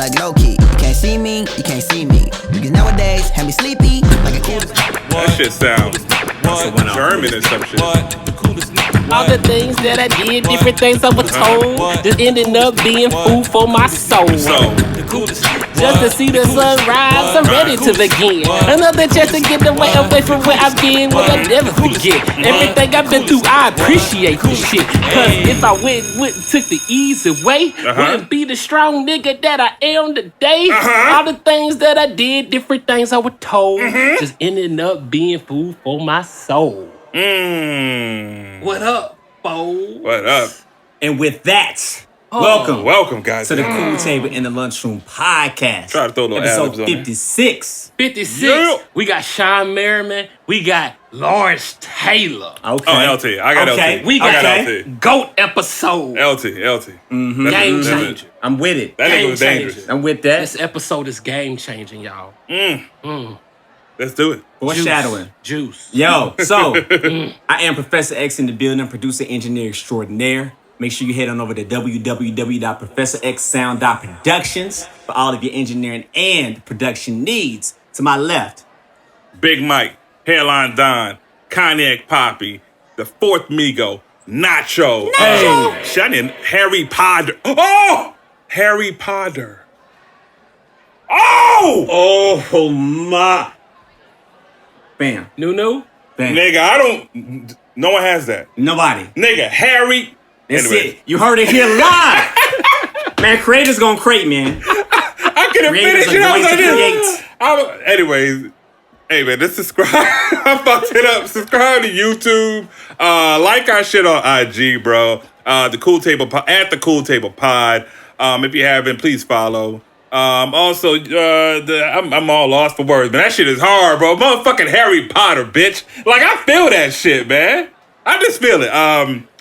like low key. You can't see me, you can't see me. Because nowadays, have me sleepy like a cool. That shit sounds German or some shit. All the things that I did, different things I was told, just ended up being food for my soul. Just to see the sun rise, I'm ready to begin. Another chance to get away from where I've been, will I never forget. Everything I've been through, I appreciate this shit. Cause if I took the easy way, wouldn't be the strong nigga that I am today. All the things that I did, different things I was told, just ended up being food for my soul. What up, folks? What up? And with that, welcome guys, to the Cool Table in the Lunchroom podcast. Try to throw a little episode Adams on 56. 56. Yeah. We got Sean Merriman. We got Lawrence Taylor. Okay. Oh, LT. I got LT. We got LT. GOAT episode. LT. Game changer. I'm with it. That nigga Game was dangerous. changer. I'm with that. This episode is game changing, y'all. Let's do it. Foreshadowing. Juice. Yo, so I am Professor X in the building, producer, engineer extraordinaire. Make sure you head on over to www.professorxsound.productions for all of your engineering and production needs. To my left, Big Mike, Hairline Don, Cognac Poppy, the fourth Migo, Nacho. Hey, Shannon, Harry Potter. Oh! Harry Potter. Oh my. bam, Nunu. bam. Nigga, no one has that. Nobody. Nigga, Harry. That's Anyways. it. You heard it here live. Man, creators gonna create, man. I couldn't Creators finish it. are I was going like to this. Anyways, hey man, just subscribe. I fucked it up. Subscribe to YouTube. Like our shit on IG, bro. The Cool Table at the Cool Table Pod. If you haven't, please follow. Also, I'm all lost for words, man. That shit is hard, bro. Motherfucking Harry Potter, bitch. Like I feel that shit, man. I just feel it.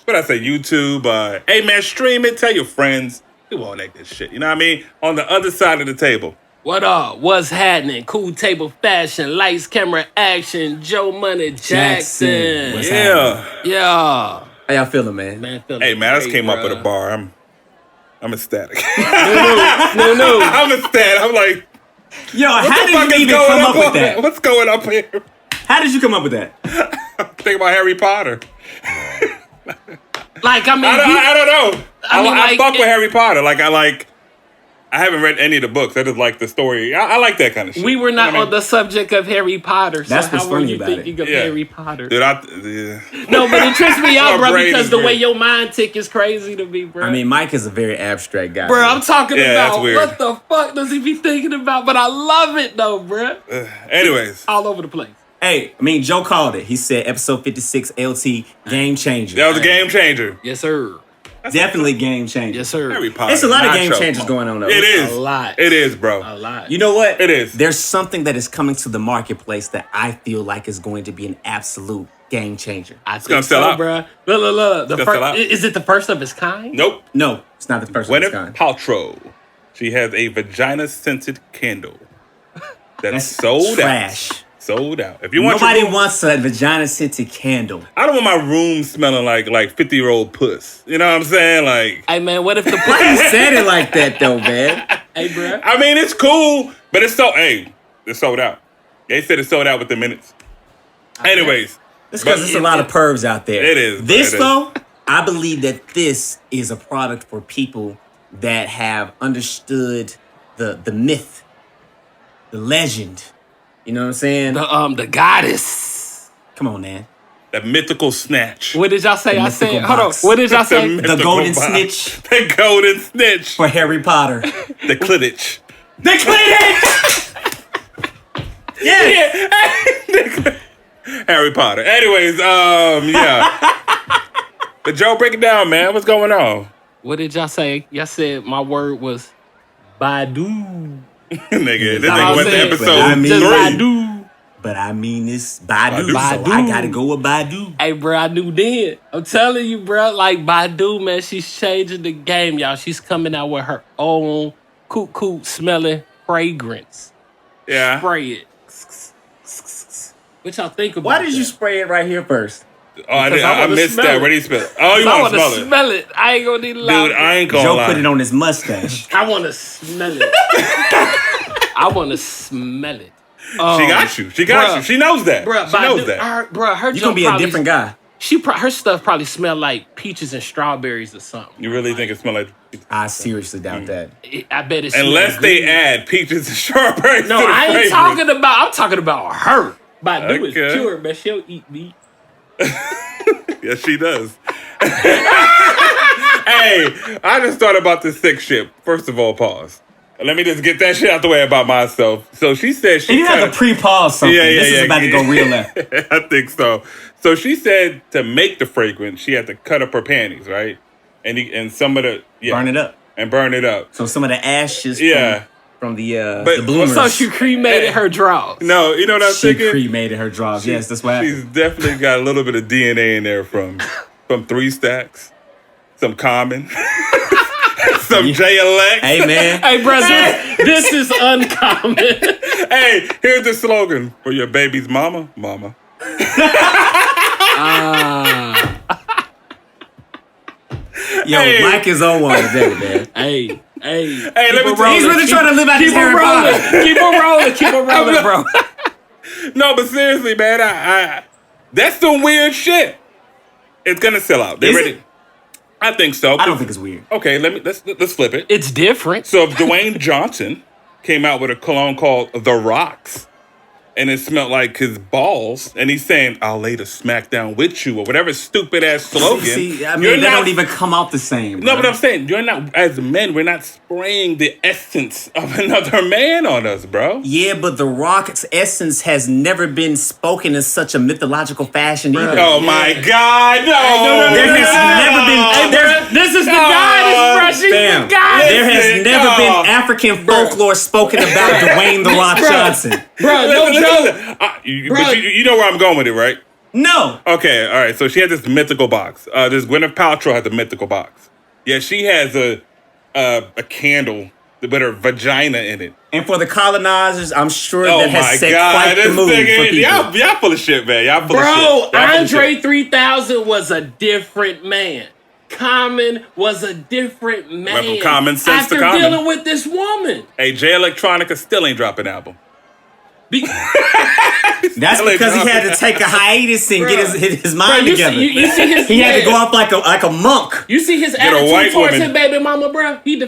What I say, YouTube. Hey man, stream it. Tell your friends. Do all that good shit. You know what I mean? On the other side of the table. What up? What's happening? Cool Table Fashion, lights, camera, action. Joe Money Jackson. What's Yeah. Yeah. How y'all feeling, man? Hey man, I just came up with a bar. I'm ecstatic. No. I'm ecstatic. I'm like, Yo, what how the fuck did you is even going come up up with on- that? What's going up here? How did you come up with that? Think about Harry Potter. Like, I mean, I don't know. I like, fuck with Harry Potter. I haven't read any of the books. I just like the story. I like that kind of shit. we were not You know what on the subject of Harry Potter. So That's what's how were funny you about thinking of Yeah. Harry Potter? Dude, No, but it trips me out, My bro, brain because is the way weird. your mind tick is crazy to me, bro. I mean, Mike is a very abstract guy. bro, I'm talking Yeah, that's about weird. what the fuck does he be thinking about? But I love it though, bro. Anyways, All over the place. Joe called it. He said episode 56 LT game changer. that was a game changer. Yes, sir. Definitely game changer. Yes, sir. Harry Potter. It's a lot of Nacho. game changers going on though. It is. A lot. It is, bro. A lot. You know what? It is. There's something that is coming to the marketplace that I feel like is going to be an absolute game changer. I think gonna sell so, out. bro. Look. gonna sell out. Is it the first of its kind? Nope. No, it's not the first one. Gwyneth Paltrow. She has a vagina-scented candle that's sold trash. out. Sold out. If you want Nobody your room, wants a vagina scented candle. I don't want my room smelling like 50-year-old puss. You know what I'm saying? Like, Hey, man, what if the Why you said it like that though, man? Hey, bro. I mean, it's cool, but it's sold out. They said it's sold out within minutes. Anyways, It's because there's a lot of pervs out there. It is. This It is. though, I believe that this is a product for people that have understood the myth, the legend. You know what I'm saying? The goddess. Come on, man. the mythical snatch. What did y'all say? The I said, mythical hold on. box. What did y'all say? The golden snitch The golden snitch. for Harry Potter. The Clidditch. The Quidditch! Yeah. Harry Potter. Anyways, yeah. But Joe, break it down, man. What's going on? What did y'all say? Y'all said my word was Badu. Nigga, this That's nigga all went I'm to saying. episode I mean- Just 3. Badu. But I mean, it's Badu, Badu. so I gotta go with Badu. Hey, bro, I knew then. I'm telling you, bro. Like Badu, man, she's changing the game, y'all. She's coming out with her own cool smelling fragrance. Yeah. Spray it. What y'all think about Why did you that? spray it right here first? Oh, I wanna missed smell that. it. Where do you smell it? Oh, you I want to want to smell it? smell it. I ain't gonna need a lot. Dude, I ain't gonna Joe lie. put it on his mustache. I want to smell it. I want to smell it. She got you. She got bruh. you. She knows that. Bruh, She knows that. Her You're gonna be a different guy. Her stuff probably smell like peaches and strawberries or something. You really think it smells like... I seriously doubt that. I bet it's Unless they add peaches and strawberries No, to the I ain't fragrance. talking about. I'm talking about her. Badu is Okay. pure, but she'll eat meat. Yes, she does. Hey, I just thought about this sick shit. First of all, pause. Let me just get that shit out the way about myself. So she said she... And you have to pre-pause something. This is about to go real left. I think so. So she said to make the fragrance, she had to cut up her panties, right? And some of the... Yeah, Burn it up. And burn it up. So some of the ashes from the But- bloomers. So she cremated her drawers. No, you know what I'm She thinking? cremated her drawers. Yes, that's what happened. She's definitely got a little bit of DNA in there from 3 Stacks, some Common, some J-Elect. Hey, man. Hey, bro, this is uncommon. Hey, here's the slogan for your baby's mama. Yo, Hey. Mike is on one today, man. Hey, let me tell you- He's really trying to live out his Keep Harry it rolling. Potter. Keep it rolling, bro. No, but seriously, man, I that's some weird shit. It's gonna sell out. They Is ready? it? I think so. I don't think it's weird. Okay, let's flip it. It's different. So if Dwayne Johnson came out with a cologne called The Rocks, and it smelled like his balls, and he's saying, "I'll lay the smack down with you," or whatever stupid ass slogan. See, I You're mean, they not- don't even come out the same. No, bro. but I'm saying, you're not, as men, we're not spraying the essence of another man on us, bro. Yeah, but the Rock's essence has never been spoken in such a mythological fashion either. Oh my God, no. There has never been. This is the goddess, bro. She's Fam, the goddess. there has Listen, never no. been African folklore spoken about Dwayne The Rock Johnson. Bro, no Listen, joke. listen. But you know where I'm going with it, right? No. Okay, all right. So she had this mythical box. This Gwyneth Paltrow had the mythical box. Yeah, she has a candle with her vagina in it. And for the colonizers, I'm sure Oh that my has set God, quite the this mood for nigga, people. y'all full of shit, man. Y'all full of shit. Bro, Y'all full of Andre shit. 3000 was a different man. Common was a different man. Went from Common Sense after to Common. dealing with this woman. Hey, J Electronica still ain't dropping an album. That's because he had to take a hiatus and get his mind you see- together. you see his- he had to yeah. go off like a monk. You see his a attitude white towards woman. his baby mama, bro? He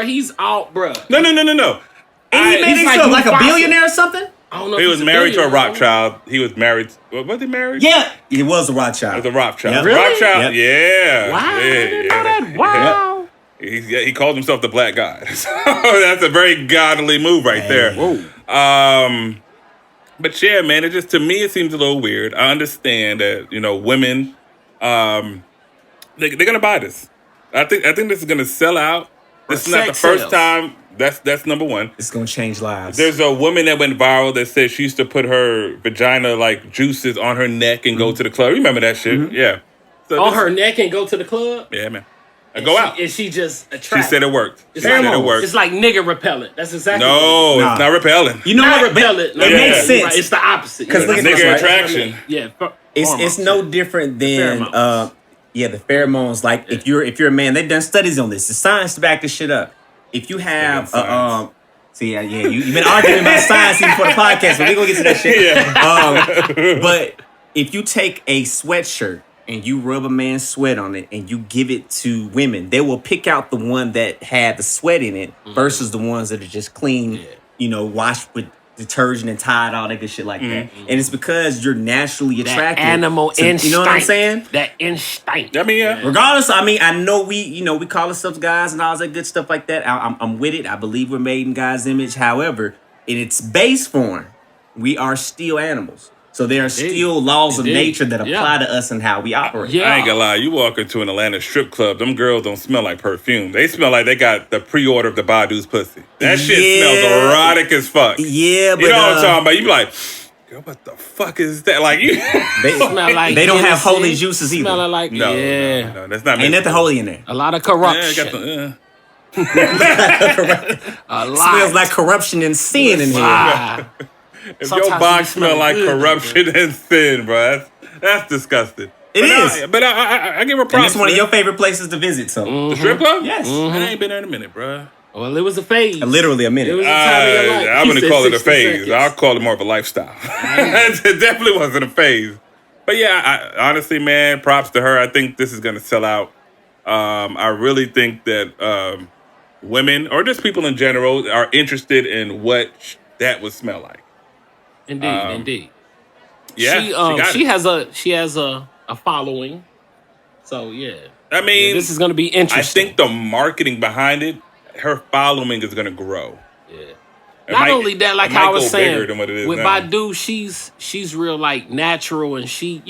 he's out, bro. No. And he made he's himself like like a Mufasa. billionaire or something? I don't know He if was he's married to a billionaire. Rothschild. He was married. Was he married? Yeah. It was a Rothschild. It was a Rothschild. Yep. Really? Rothschild. Yep. Yeah. Wow, I Yeah, didn't yeah. know that. Wow. He called himself the Black God. So that's a very godly move right there. Whoa. But yeah, man, it just, to me, it seems a little weird. I understand that, women, they're gonna buy this. I think this is gonna sell out. This is not the sex first sales. time. That's number one. It's going to change lives. There's a woman that went viral that said she used to put her vagina like juices on her neck and go to the club. Remember that shit? Yeah. So On this- her neck and go to the club? Yeah, man. And go out. Is she just She attractive? said it worked. She It's said like, it worked. It's like nigga repellent. That's exactly No, Nah. it's not repelling. You know Not what? But repellent. It makes sense. Right. It's the opposite. 'Cause look at this, Nigga right? attraction. Yeah. It's hormones. no different than Pheromones. the pheromones. Like if you're a man, they've done studies on this. The science to back this shit up. If you have Science. you've been arguing about science even before the podcast, but we're gonna get to that shit. But if you take a sweatshirt and you rub a man's sweat on it and you give it to women, they will pick out the one that had the sweat in it versus the ones that are just clean, washed with detergent and Tide, all that good shit like that. And it's because you're naturally That attracted. animal to, instinct. You know what I'm saying? That instinct. I mean, yeah. Regardless, I mean, I know we call ourselves guys and all that good stuff like that. I'm with it. I believe we're made in God's image. However, in its base form, we are still animals. So there are still laws of nature that apply to us and how we operate. Yeah. I ain't gonna lie. You walk into an Atlanta strip club, them girls don't smell like perfume. They smell like they got the pre-order of the Badu's pussy. That shit smells erotic as fuck. Yeah, but you know what I'm talking about? You be like, girl, what the fuck is that? Like you. they, Smell like they don't have Hennessy. holy juices either. Smell like No, yeah. no, that's not. Ain't nothing holy in there. A lot of Yeah, corruption. got the, A lot. Smells like corruption and sin in here. if Sometimes your you box smell smell like good, corruption and sin, bro, that's disgusting. It is. But I give her props. And it's one of man. your favorite places to visit, so. The strip club? Yes. I ain't been there in a minute, bro. Well, it was a phase. Literally a minute. It was a time of your life. I He wouldn't said call it a 60 phase. seconds. I'll call it more of a lifestyle. It definitely wasn't a phase. But yeah, honestly, man, props to her. I think this is going to sell out. I really think that women, or just people in general, are interested in what that would smell like. Indeed. Yeah, she has a following. So yeah. I mean, this is going to be interesting. I think the marketing behind it, her following is going to grow. Yeah. It Not might- only that, like it might I was go saying, bigger than what it is with now. Badu, she's real like natural, and she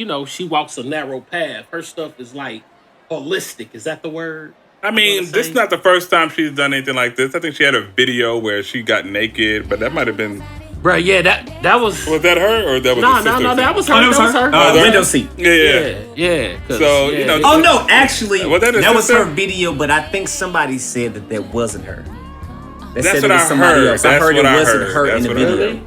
walks a narrow path. Her stuff is like holistic. Is that the word? I mean, wanna this say? is not the first time she's done anything like this. I think she had a video where she got naked, but that might have been. Bruh, yeah, that was. Was that her or that was? No, the sister? that was her. Oh, that was her. Window seat. Yeah. 'cause, So, yeah, you know- Oh no, actually, Was that a that was sister? her video, but I think somebody said that wasn't her. They That's said what it was I somebody heard. else. I That's heard what it I wasn't heard. her That's in the what I heard. video.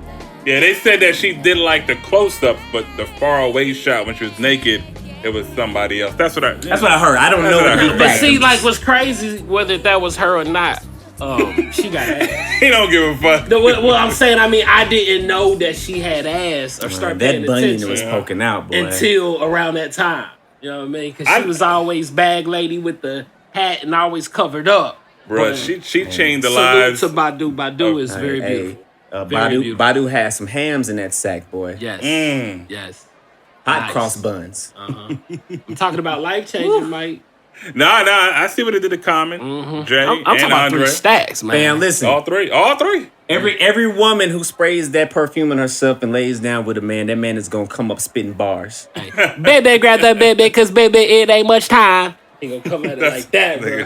Yeah, they said that she didn't like the close-ups, but the far-away shot when she was naked, it was somebody else. That's what I heard. I don't That's know what I to be heard. But fact. see, like, what's crazy, whether that was her or not, she got ass. He don't give a fuck. Well, I'm saying, I didn't know that she had ass or start paying That bunion attention was poking out, boy. until around that time. You know what I mean? Because she was always bag lady with the hat and always covered up. Bruh, But she changed the salute lives. to Badu. Badu is very beautiful. Very beautiful. Badu had some hams in that sack, boy. Yes. Mm. Yes. Hot Nice. cross buns. I'm talking about life changing, Mike. Nah, I see what it did to Common, Jay, I'm and talking about Andre. 3 stacks, man. Man, listen. All three. Every woman who sprays that perfume on herself and lays down with a man, that man is gonna come up spitting bars. Baby, grab that baby, cause baby, it ain't much time. He gonna come at it like that, bro.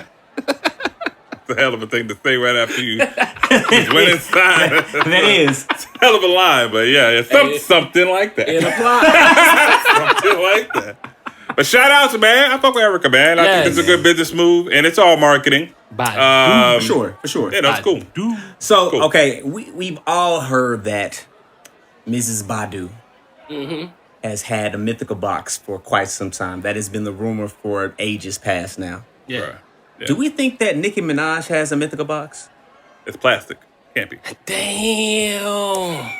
It's a hell of a thing to say right after you just went inside. That is. It's a hell of a line, but yeah, it's something like that. It applies. Something like that. But shout out to, man, I fuck with Erica, man. I think it's a good business move, and it's all marketing. Bye. For sure. Yeah, that's cool. So, Cool. okay, we've all heard that Mrs. Badu has had a mythical box for quite some time. That has been the rumor for ages past now. Yeah. Bruh. Yeah. Do we think that Nicki Minaj has a mythical box? It's plastic. Can't be. Damn.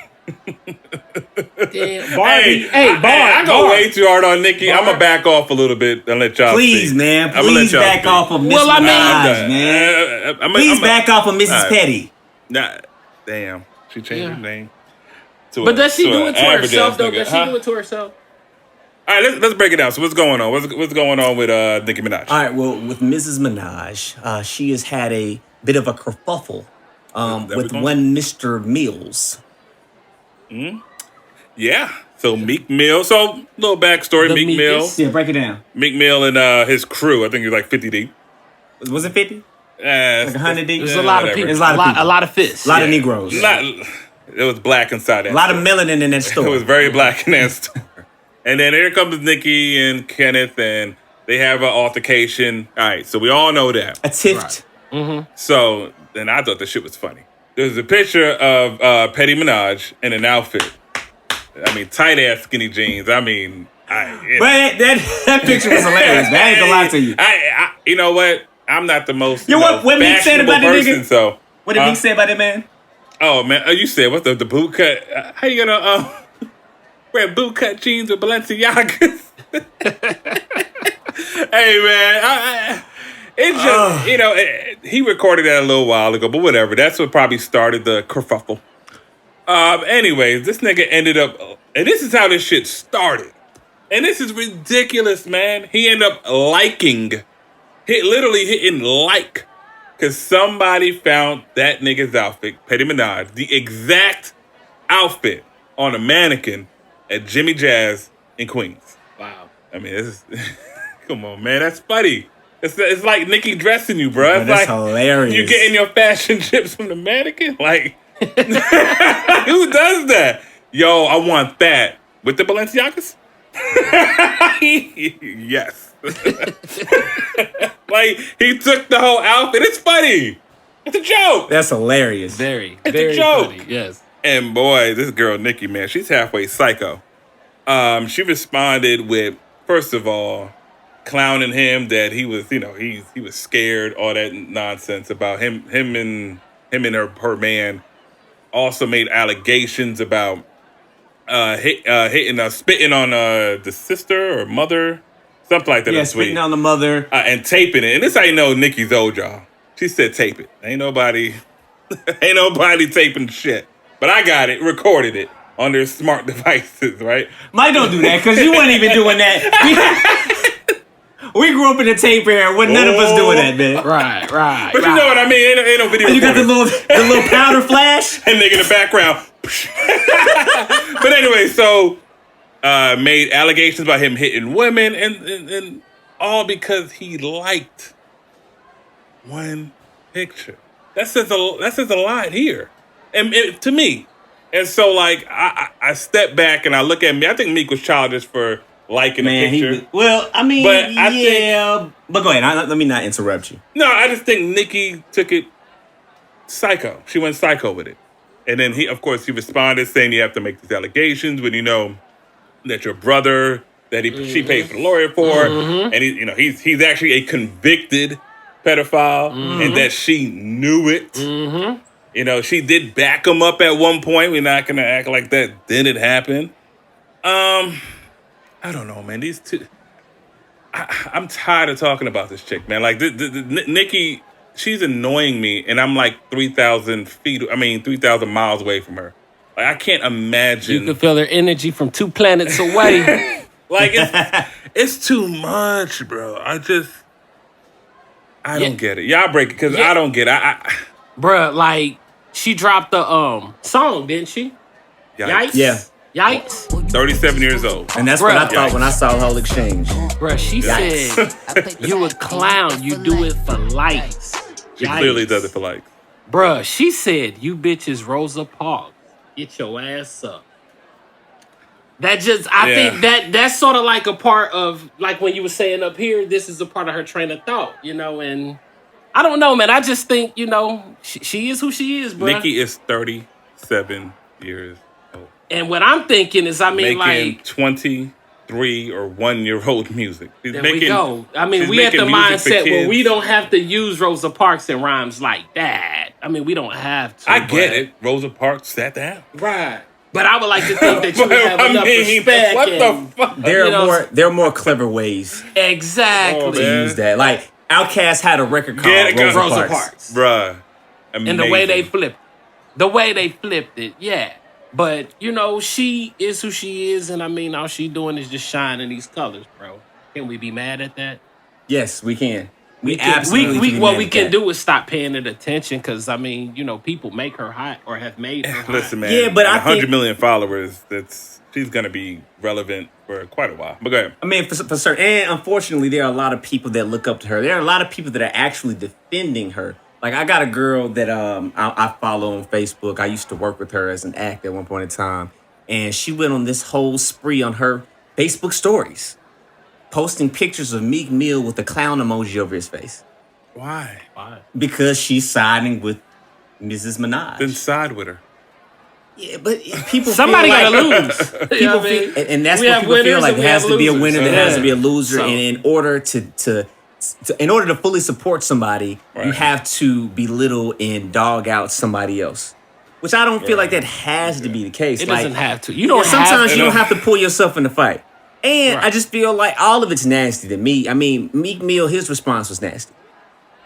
Damn. Barbie. Hey, I go way too hard on Nicki. I'm gonna back off a little bit and let y'all Please, speak. man. I'ma let Please y'all back speak. off of Mrs. Well, I mean- Minaj, man. Please back off of Mrs. Petty. Nah, damn. She changed her name. But does she do it to average herself, ass though? nigga. Does she do it to herself? All right, let's break it down. So what's going on? What's going on with Nicki Minaj? All right, well, with Mrs. Minaj, she has had a bit of a kerfuffle with one Mr. Mills. Yeah. So Meek Mill. So little backstory. The Meek Mill. Meekest. Yeah, break it down. Meek Mill and his crew. I think he was like 50 deep. Was it 50? Like 100 deep? There's a lot of whatever. people. There's a lot of people. A lot of fists. A lot of Negroes. It was black inside that. A lot of store. melanin in that It store. was very black in that store. And then here comes Nikki and Kenneth, and they have an altercation. All right, so we all know that. A tift. So then I thought the shit was funny. There's a picture of Petty Minaj in an outfit. I mean, tight ass skinny jeans. I mean, But that picture was hilarious, man. I ain't gonna lie to you. You know what? I'm not the most You know what Meek said about the person, nigga? so What did Meek say about that man? oh man, you said what the boot cut? How you gonna wear boot cut jeans with Balenciagas? Hey man, it's just he recorded that a little while ago, but whatever. That's what probably started the kerfuffle. Anyways, this nigga ended up, and this is how this shit started. And this is ridiculous, man. He ended up literally hitting like, because somebody found that nigga's outfit, Petty Minaj, the exact outfit on a mannequin at Jimmy Jazz in Queens. Wow. I mean, this is, come on, man, that's funny. It's like Nicki dressing you, bro. It's That's like hilarious. you getting your fashion chips from the mannequin? Like, who does that? Yo, I want that. With the Balenciagas? Yes. Like, he took the whole outfit. It's funny. It's a joke. That's hilarious. Very, It's a very joke. funny. Yes. And boy, this girl, Nicki, man, she's halfway psycho. She responded with first of all, clowning him that he was, he was scared, all that nonsense about him and her man. Also made allegations about spitting on the sister or mother, something like that. Yeah, spitting on the mother and taping it. And this how you know Nikki's old, y'all. She said tape it. Ain't nobody taping shit. But I got it, recorded it on their smart devices, right? Mike, don't do that because you weren't even doing that. We grew up in the tape era when none of us doing that, man. Right. But you know what I mean? Ain't no video. You got the little powder flash, and nigga in the background. But anyway, so made allegations about him hitting women, and all because he liked one picture. That says a lot here, and to me. And so, like, I step back and I look at me. I think Meek was childish for liking a picture. But go ahead. Let me not interrupt you. No, I just think Nicki took it psycho. She went psycho with it. And then he responded saying you have to make these allegations when you know that your brother that she paid for the lawyer for, and he's actually a convicted pedophile, and that she knew it. She did back him up at one point. We're not gonna act like that didn't happen. I don't know, man. These two, I'm tired of talking about this chick, man. Like Nicki, she's annoying me, and I'm like 3,000 miles away from her. Like I can't imagine. You can feel her energy from 2 planets away. Like it's too much, bro. I don't get it. Y'all break it because I don't get it. Bruh, like she dropped the song, didn't she? Yikes. Yeah. Yikes. 37 years old. And that's what I thought when I saw the whole exchange. Bruh, she said, you a clown, you do it for likes. She clearly does it for likes. Bruh, she said, you bitches Rosa Parks. Get your ass up. That just, I think that's sort of like a part of, like when you were saying up here, this is a part of her train of thought, and I don't know, man. I just think, she is who she is, bruh. Nicki is 37 years old. And what I'm thinking is, making like 23 or 1-year-old music. There we go. We at the mindset where we don't have to use Rosa Parks in rhymes like that. We don't have to. I get it. Rosa Parks sat down. Right. But I would like to think that you have enough respect. What the fuck? There are more clever ways. Exactly. To use that. Like Outkast had a record called Rosa Parks. Bruh. Amazing. And the way they flipped it, yeah. But, she is who she is, and all she doing is just shining these colors, bro. Can we be mad at that? Yes, we can. We absolutely what we can do is stop paying it attention, because, people make her hot or have made her hot. Listen, man. Yeah, but 100 million followers, she's going to be relevant for quite a while. But go ahead. For certain. And unfortunately, there are a lot of people that look up to her. There are a lot of people that are actually defending her. Like, I got a girl that I follow on Facebook. I used to work with her as an act at one point in time. And she went on this whole spree on her Facebook stories, posting pictures of Meek Mill with a clown emoji over his face. Why? Because she's siding with Mrs. Minaj. Then side with her. Yeah, but people somebody feel gotta like, lose. People feel, and that's what people feel like. There has to be a winner. There has to be a loser. And in order to fully support somebody, you have to belittle and dog out somebody else. Which I don't feel like that has to be the case. It doesn't have to. You don't. Sometimes you don't have to pull yourself in the fight. And I just feel like all of it's nasty to me. Meek Mill, his response was nasty.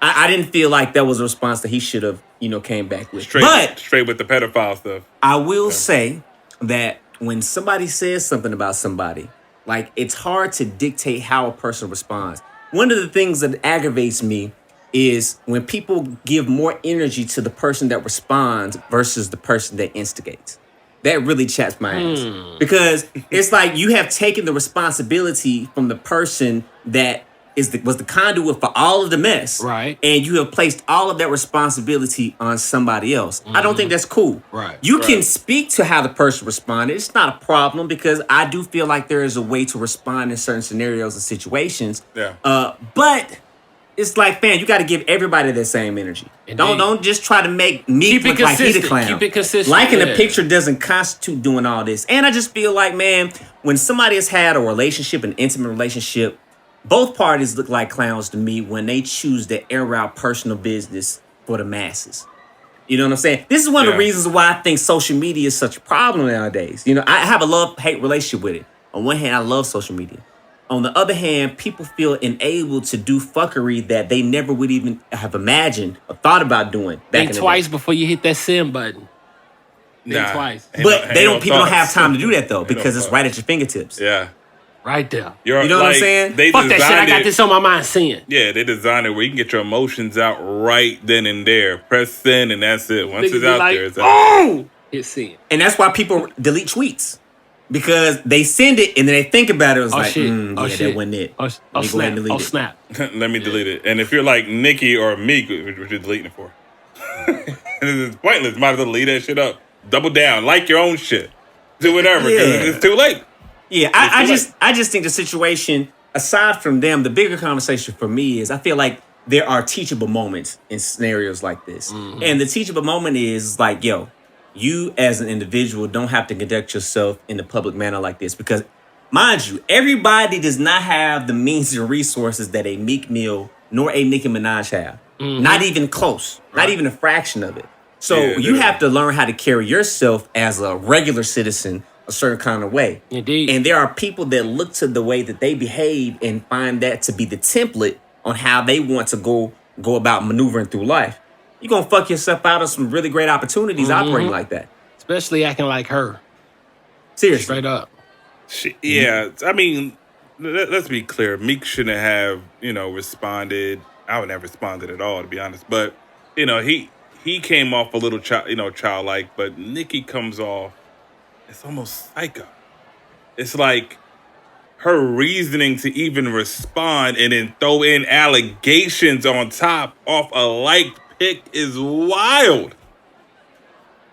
I didn't feel like that was a response that he should have, came back with. Straight with the pedophile stuff. I will say that when somebody says something about somebody, like, it's hard to dictate how a person responds. One of the things that aggravates me is when people give more energy to the person that responds versus the person that instigates. That really chaps my ass. Because it's like you have taken the responsibility from the person that was the conduit for all of the mess. Right. And you have placed all of that responsibility on somebody else. I don't think that's cool. Right. You can speak to how the person responded. It's not a problem, because I do feel like there is a way to respond in certain scenarios and situations. Yeah. But it's like, fam, you got to give everybody that same energy. Don't just try to make Meek look like he the clown. Keep it consistent. Liking a picture doesn't constitute doing all this. And I just feel like, man, when somebody has had a relationship, an intimate relationship, both parties look like clowns to me when they choose to air out personal business for the masses. You know what I'm saying? This is one of the reasons why I think social media is such a problem nowadays. You know, I have a love-hate relationship with it. On one hand, I love social media. On the other hand, people feel enabled to do fuckery that they never would even have imagined or thought about doing. Think twice before you hit that send button. Think twice. But people don't have time to do that though because it's right at your fingertips. Yeah. Right there. You know what I'm saying? Fuck that shit. I got this on my mind. Send. Yeah, they designed it where you can get your emotions out right then and there. Press send and that's it. Once it's out there, it's out. Hit send. And that's why people delete tweets. Because they send it and then they think about it. It's like, shit. That wasn't it. Snap. Let me delete it. And if you're like Nikki or Meek, what you're deleting it for? It's pointless. Might as well leave that shit up. Double down. Like your own shit. Do whatever. Because it's too late. Yeah, I just think the situation, aside from them, the bigger conversation for me is I feel like there are teachable moments in scenarios like this. Mm-hmm. And the teachable moment is like, yo, you as an individual don't have to conduct yourself in a public manner like this because, mind you, everybody does not have the means and resources that a Meek Mill nor a Nicki Minaj have. Mm-hmm. Not even close. Right. Not even a fraction of it. So you have to learn how to carry yourself as a regular citizen a certain kind of way. Indeed. And there are people that look to the way that they behave and find that to be the template on how they want to go about maneuvering through life. You're going to fuck yourself out of some really great opportunities operating like that. Especially acting like her. Seriously. Straight up. I mean, let's be clear. Meek shouldn't have, responded. I would never responded at all, to be honest. But, he came off a little childlike, but Nicki comes off, it's almost psycho. It's like her reasoning to even respond and then throw in allegations on top off a liked pick is wild.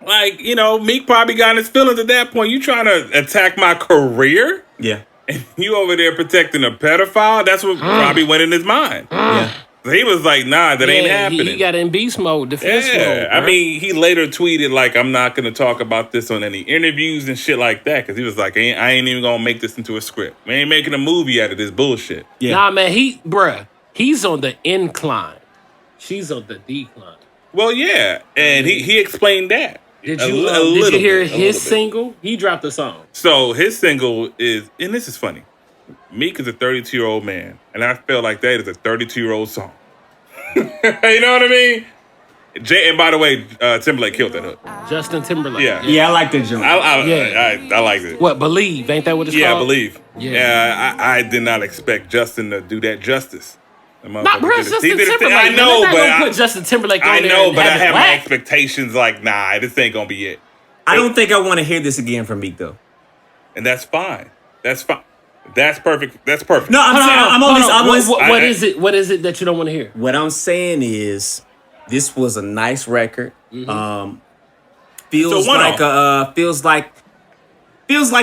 Like, Meek probably got in his feelings at that point. You trying to attack my career? Yeah. And you over there protecting a pedophile? That's what probably went in his mind. Yeah. He was like, nah, that ain't happening. He got in beast mode, defense mode. I mean, he later tweeted, like, I'm not going to talk about this on any interviews and shit like that. Because he was like, I ain't even going to make this into a script. We ain't making a movie out of this bullshit. Yeah. Nah, man, he's on the incline. She's on the decline. Well, yeah. And he explained that. Did you hear his single? He dropped a song. So his single is, and this is funny. Meek is a 32-year-old man, and I feel like that is a 32-year-old song. You know what I mean? And by the way, Timberlake killed that hook. Justin Timberlake. Yeah, I like that joint. I liked it. What, Believe? Ain't that what it's called? Yeah, Believe. Yeah, I did not expect Justin to do that justice. Not bro, Justin Timberlake. I know, but I put Justin Timberlake on there. I know, but I have my expectations like, nah, this ain't gonna be it. I don't think I want to hear this again from Meek though. And that's fine. That's fine. That's perfect. That's perfect. No, What is it? What is it that you don't want to hear? What I'm saying is, this was a nice record. Mm-hmm. Feels like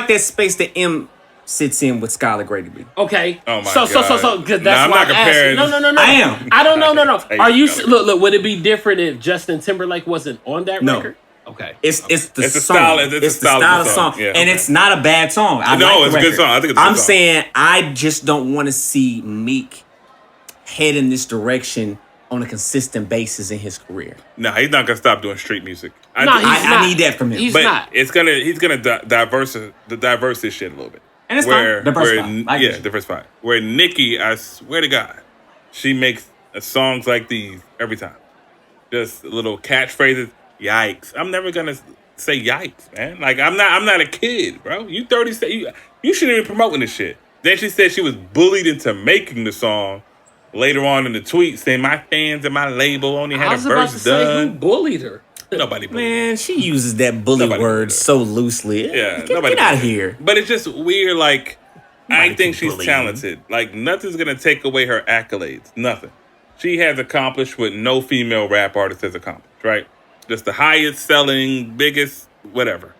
that space that M sits in with Skylar Grady. Okay. Oh my God. So that's why I'm not comparing. No. I am. I don't know. No. Are you look? Would it be different if Justin Timberlake wasn't on that record? Okay. It's the song. Style, it's the style of the song. Yeah, and it's not a bad song. It's a good song. I think it's a good song. I'm saying I just don't want to see Meek head in this direction on a consistent basis in his career. No, he's not gonna stop doing street music. I need that from him. He's not. He's gonna diverse this shit a little bit. And it's fine. Diversify. Where Nicki, I swear to God, she makes songs like these every time. Just little catchphrases. Yikes! I'm never gonna say yikes, man. Like I'm not a kid, bro. You 30, you shouldn't be promoting this shit. Then she said she was bullied into making the song. Later on in the tweet, saying my fans and my label only had a verse done. Who bullied her? Nobody bullied her. Man, she uses that nobody word so loosely. Yeah, get out of here. But it's just weird. Like I think she's talented. Like nothing's gonna take away her accolades. Nothing. She has accomplished what no female rap artist has accomplished. Right. Just the highest selling, biggest, whatever.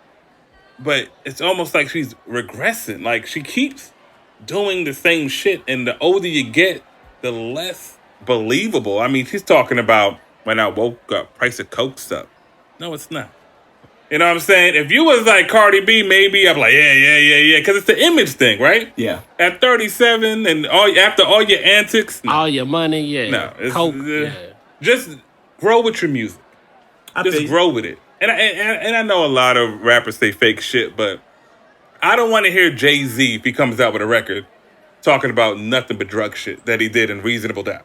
But it's almost like she's regressing. Like she keeps doing the same shit. And the older you get, the less believable. I mean, she's talking about when I woke up, price of Coke's up. No, it's not. You know what I'm saying? If you was like Cardi B, maybe I'm like, yeah. Because it's the image thing, right? Yeah. At 37 and after all your antics, no. All your money, yeah. No, it's, Coke, yeah. Just grow with your music. Just grow with it. And I know a lot of rappers say fake shit, but I don't want to hear Jay-Z if he comes out with a record talking about nothing but drug shit that he did in Reasonable Doubt.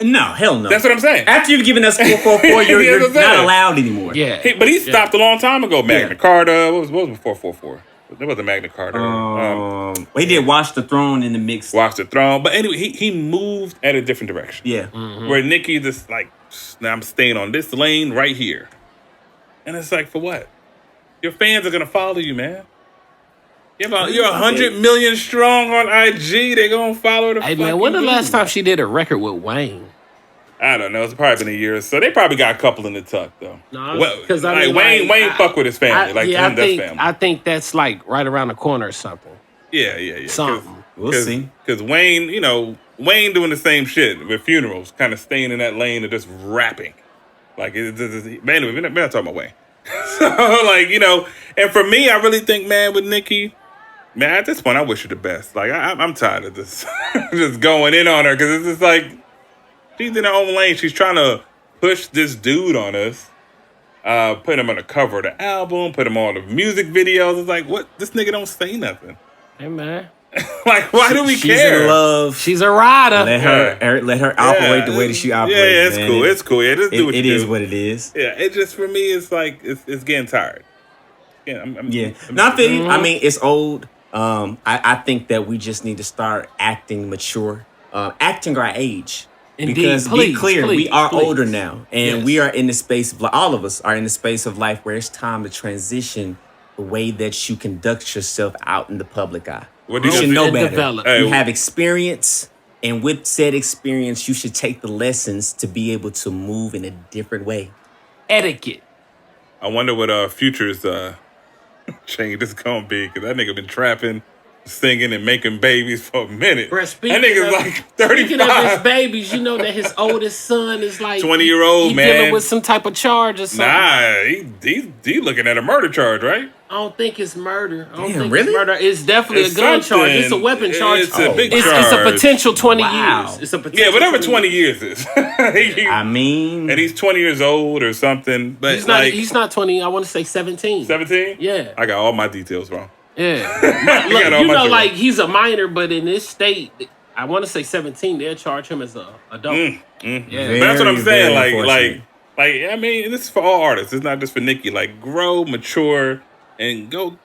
No, hell no. That's what I'm saying. After you've given us 444, you're not allowed anymore. Yeah. But he stopped a long time ago. Magna Carta. What was before 44? There was a Magna Carta. He did Watch the Throne in the mix. Watch the Throne. But anyway, he moved at a different direction. Yeah. Mm-hmm. Where Nicki just like, now I'm staying on this lane right here. And it's like, for what? Your fans are going to follow you, man. You're 100 million strong on IG. They're going to follow the Hey, man, when the last time she did a record with Wayne? I don't know. It's probably been a year or so. They probably got a couple in the tuck, though. No, because Wayne fuck with his family. That's family. I think that's like right around the corner or something. Yeah. Something. We'll see. Because Wayne, Wayne doing the same shit with funerals, kind of staying in that lane of just rapping. Like, man, we're not talking about Wayne. So, and for me, I really think, man, with Nicki, man, at this point, I wish her the best. Like, I'm tired of this, just going in on her, because it's just like, she's in her own lane. She's trying to push this dude on us, put him on the cover of the album, put him on the music videos. It's like, what? This nigga don't say nothing. Hey, man. Like, why do we She's care? in love. She's a rider. Let her operate the way that she operates. Yeah, it's man. cool. It's cool. Yeah, just do what you do. It is what it is. Yeah, it just, for me, it's like, it's getting tired. Yeah, I mean, it's old. I think that we just need to start acting mature, acting our age. Indeed. Because be clear, we are older now, and we are in the space of all of us are in the space of life where it's time to transition the way that you conduct yourself out in the public eye. What do you should know better. Hey, you have experience, and with said experience, you should take the lessons to be able to move in a different way. Etiquette. I wonder what Future's change is gonna be, because that nigga been trapping, singing, and making babies for a minute. That nigga's like 35. Speaking of his babies, you know that his oldest son is like 20-year-old man dealing with some type of charge or something. Nah, he looking at a murder charge, right? I don't think it's murder. Really? It's murder. It's definitely a gun charge. It's a weapon charge. It's a big charge. It's a potential 20 Wow. years. It's a potential. Whatever 20 years is. I mean, and he's 20 years old or something. But he's not 20. I want to say 17. 17? Yeah. I got all my details wrong. Yeah. Look, like he's a minor, but in this state, I want to say 17. They'll charge him as an adult. Yeah. But that's what I'm saying. Like I mean, this is for all artists. It's not just for Nicki. Like, grow, mature, and go.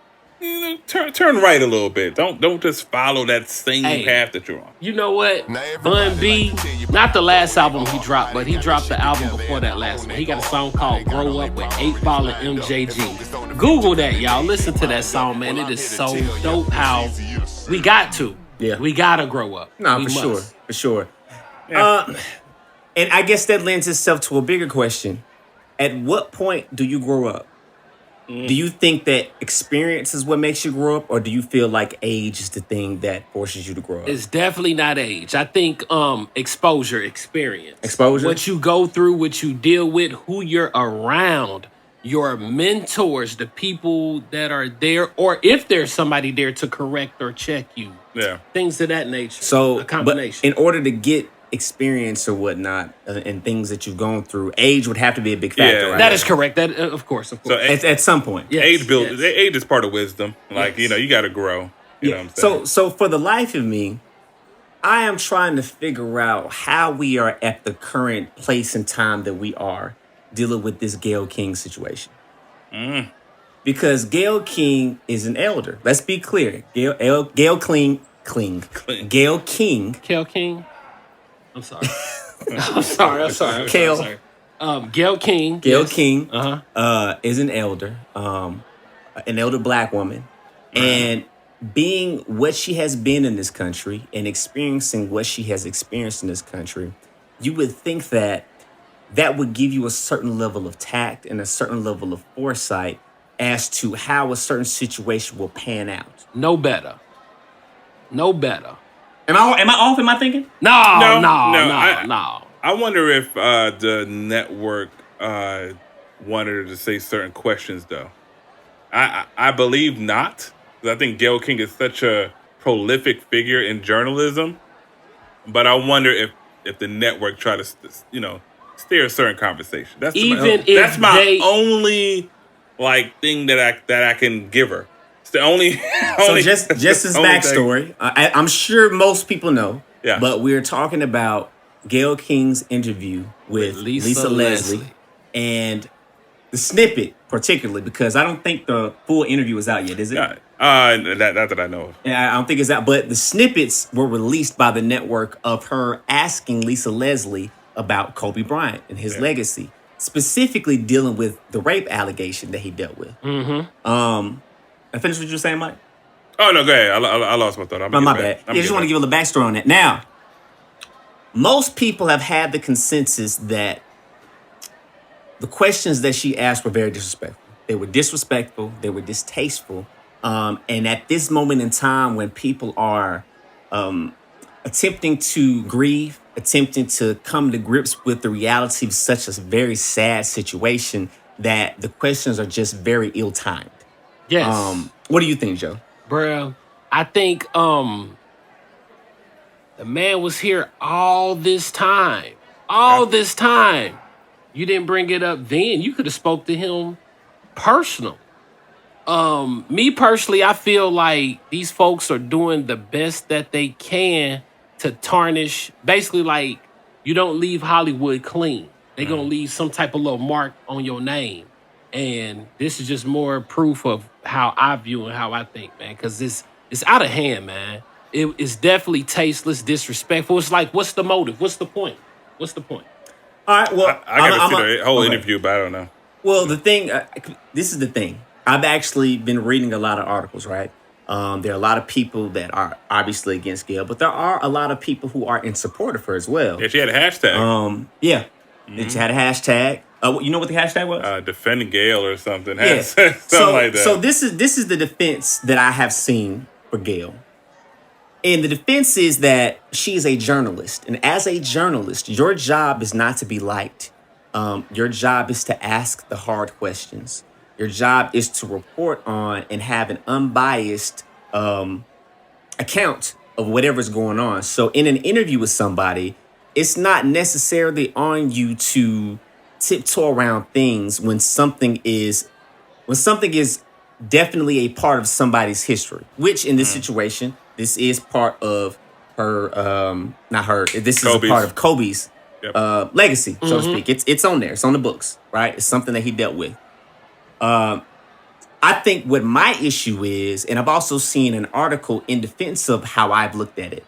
Turn right a little bit. Don't just follow that same path that you're on. You know what? Bun B, not the last album he dropped, but he dropped the album before that last one. He got a song called Grow Up with 8 Ball and MJG. Google that, y'all. Listen to that song, man. It is so dope how we got to. Yeah. We gotta grow up. No, for sure. Yeah. And I guess that lends itself to a bigger question. At what point do you grow up? Do you think that experience is what makes you grow up, or do you feel like age is the thing that forces you to grow up? It's definitely not age. I think exposure, experience. Exposure? What you go through, what you deal with, who you're around, your mentors, the people that are there, or if there's somebody there to correct or check you. Yeah. Things of that nature. So, a combination. but in order to get experience or whatnot and things that you've gone through, age would have to be a big factor. Right? That is correct. That of course. So at some point, age is part of wisdom. Like you got to grow. You know what I'm saying? So for the life of me, I am trying to figure out how we are at the current place and time that we are dealing with this Gayle King situation. Because Gayle King is an elder. Let's be clear. Gayle King. Gayle King. I'm sorry. I'm sorry. Gayle King. Gayle King is an elder black woman. And being what she has been in this country and experiencing what she has experienced in this country, you would think that would give you a certain level of tact and a certain level of foresight as to how a certain situation will pan out. No better. Am I off? Am I thinking? No. I wonder if the network wanted her to say certain questions, though. I believe not. I think Gayle King is such a prolific figure in journalism, but I wonder if the network try to steer a certain conversation. That's my only thing that I can give her. It's the only. So just as backstory, I'm sure most people know. Yeah. But we're talking about Gayle King's interview with Lisa Leslie, and the snippet particularly, because I don't think the full interview is out yet, is it? Not that I know of. Yeah, I don't think it's out. But the snippets were released by the network of her asking Lisa Leslie about Kobe Bryant and his legacy, specifically dealing with the rape allegation that he dealt with. I finished what you were saying, Mike? Oh, no, go ahead. I lost my thought. My bad. I just want to give a little backstory on that. Now, most people have had the consensus that the questions that she asked were very disrespectful. They were disrespectful. They were distasteful. And at this moment in time when people are attempting to grieve, attempting to come to grips with the reality of such a very sad situation, that the questions are just very ill-timed. Yes. What do you think, Joe? Bruh, I think the man was here all this time. All this time. You didn't bring it up then. You could have spoke to him personal. Me personally, I feel like these folks are doing the best that they can to tarnish. Basically, like, you don't leave Hollywood clean. They're going to leave some type of little mark on your name. And this is just more proof of how I view and how I think, man. Because it's out of hand, man. It's definitely tasteless, disrespectful. It's like, what's the motive? What's the point? What's the point? All right, well, I got to see the whole interview, but I don't know. Well, the thing, this is the thing. I've actually been reading a lot of articles, right? There are a lot of people that are obviously against Gayle, but there are a lot of people who are in support of her as well. Yeah, she had a hashtag. Yeah. She had a hashtag. You know what the hashtag was? Defending Gayle or something. Yeah. Something like that. So this is the defense that I have seen for Gayle. And the defense is that she is a journalist. And as a journalist, your job is not to be liked. Your job is to ask the hard questions. Your job is to report on and have an unbiased account of whatever's going on. So in an interview with somebody, it's not necessarily on you to tiptoe around things when something is definitely a part of somebody's history, which in this situation, this is part of her, not her, this is a part of Kobe's legacy, so to speak. It's on there. It's on the books, right? It's something that he dealt with. I think what my issue is, and I've also seen an article in defense of how I've looked at it.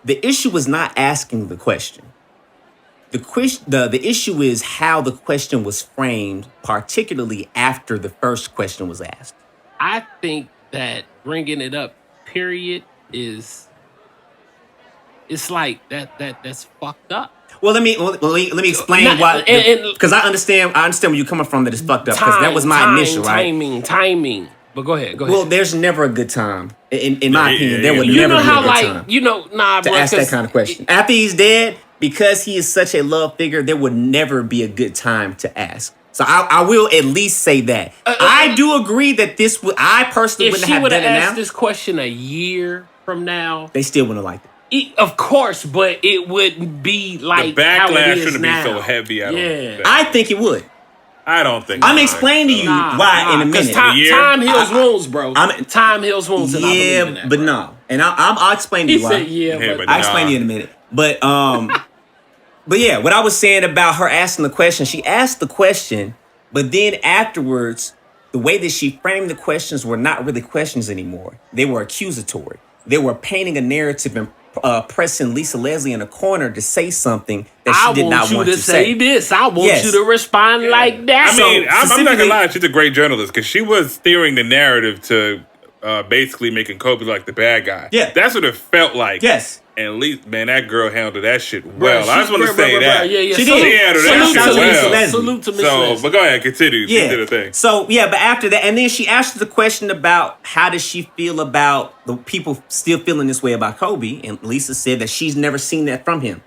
The issue is not asking the question. The issue is how the question was framed, particularly after the first question was asked. I think that bringing it up, period, it's like that's fucked up. Well, let me explain why. Because I understand where you're coming from. That it's fucked up. Because that was my initial, right? Timing. But go ahead. Well, there's never a good time. In my opinion, there would never be a good time. To ask that kind of question. After he's dead, because he is such a loved figure, there would never be a good time to ask. So I will at least say that. I do agree that I personally wouldn't have done it now. If she would have asked this question a year from now, they still wouldn't have liked it. Of course, but it wouldn't be like the backlash how it is shouldn't now. be so heavy. I think it would. I don't think. I'm explaining to you why in a minute. Time heals wounds, bro. Time heals wounds. And I believe in that, but no. And I'll explain to you why. I'll explain to you in a minute. But but yeah, what I was saying about her asking the question, she asked the question, but then afterwards, the way that she framed the questions were not really questions anymore. They were accusatory. They were painting a narrative and pressing Lisa Leslie in a corner to say something that she did not want to say. I want you to say this. I want you to respond like that. I mean, I'm not gonna lie. She's a great journalist because she was steering the narrative to basically making Kobe like the bad guy. Yeah, that's what it felt like. Yes. And at least, man, that girl handled that shit well. I just want to say that. Yeah. She handled that shit well. Salute to Miss Leslie. But go ahead, continue. Yeah. She did a thing. So, yeah, but after that, and then she asked the question about how does she feel about the people still feeling this way about Kobe, and Lisa said that she's never seen that from him.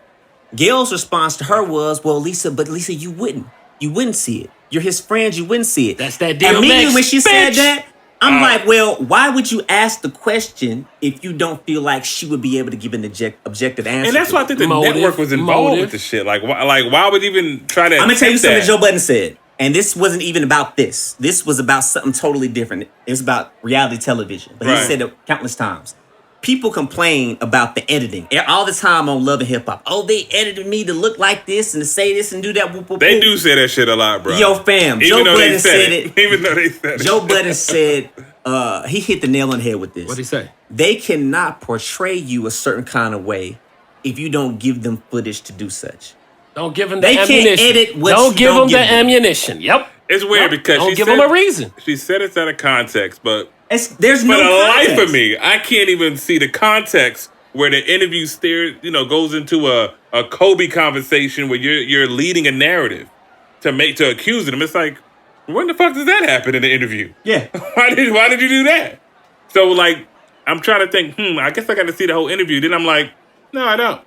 Gayle's response to her was, well, Lisa, you wouldn't. you wouldn't see it. You're his friends, you wouldn't see it. That's that deal. Immediately when she said that, I'm like, well, why would you ask the question if you don't feel like she would be able to give an objective answer? And that's why I think the network was involved with the shit. Like, why would even try to? I'm gonna tell you something Joe Budden said, and this wasn't even about this. This was about something totally different. It was about reality television. But he said it countless times. People complain about the editing all the time on Love and Hip Hop. Oh, they edited me to look like this and to say this and do that. Whoop, whoop, they whoop. do say that shit a lot, bro. Yo, fam. Even Joe Budden said it. Even though they said it. Joe Budden said, he hit the nail on the head with this. What'd he say? They cannot portray you a certain kind of way if you don't give them footage to do such. Don't give them the ammunition. They can't edit what don't give them the ammunition. Yep. It's weird because don't give them a reason. She said it's out of context, but there's no context. For the life of me, I can't even see the context where the interview goes into a Kobe conversation where you're leading a narrative to accuse them. It's like, when the fuck does that happen in the interview? Yeah. Why did you do that? So like, I'm trying to think. I guess I got to see the whole interview. Then I'm like, no, I don't.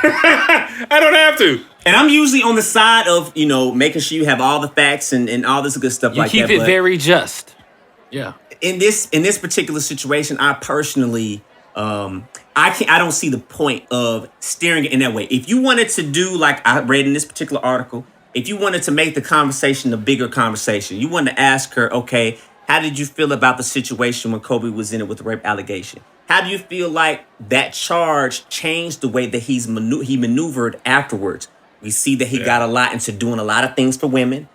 I don't have to. And I'm usually on the side of, making sure you have all the facts and all this good stuff like that. You keep it very just. Yeah. In this particular situation, I personally, I don't see the point of steering it in that way. If you wanted to do, like I read in this particular article, if you wanted to make the conversation a bigger conversation, you wanted to ask her, okay, how did you feel about the situation when Kobe was in it with the rape allegation? How do you feel like that charge changed the way that he maneuvered afterwards? We see that he got a lot into doing a lot of things for women,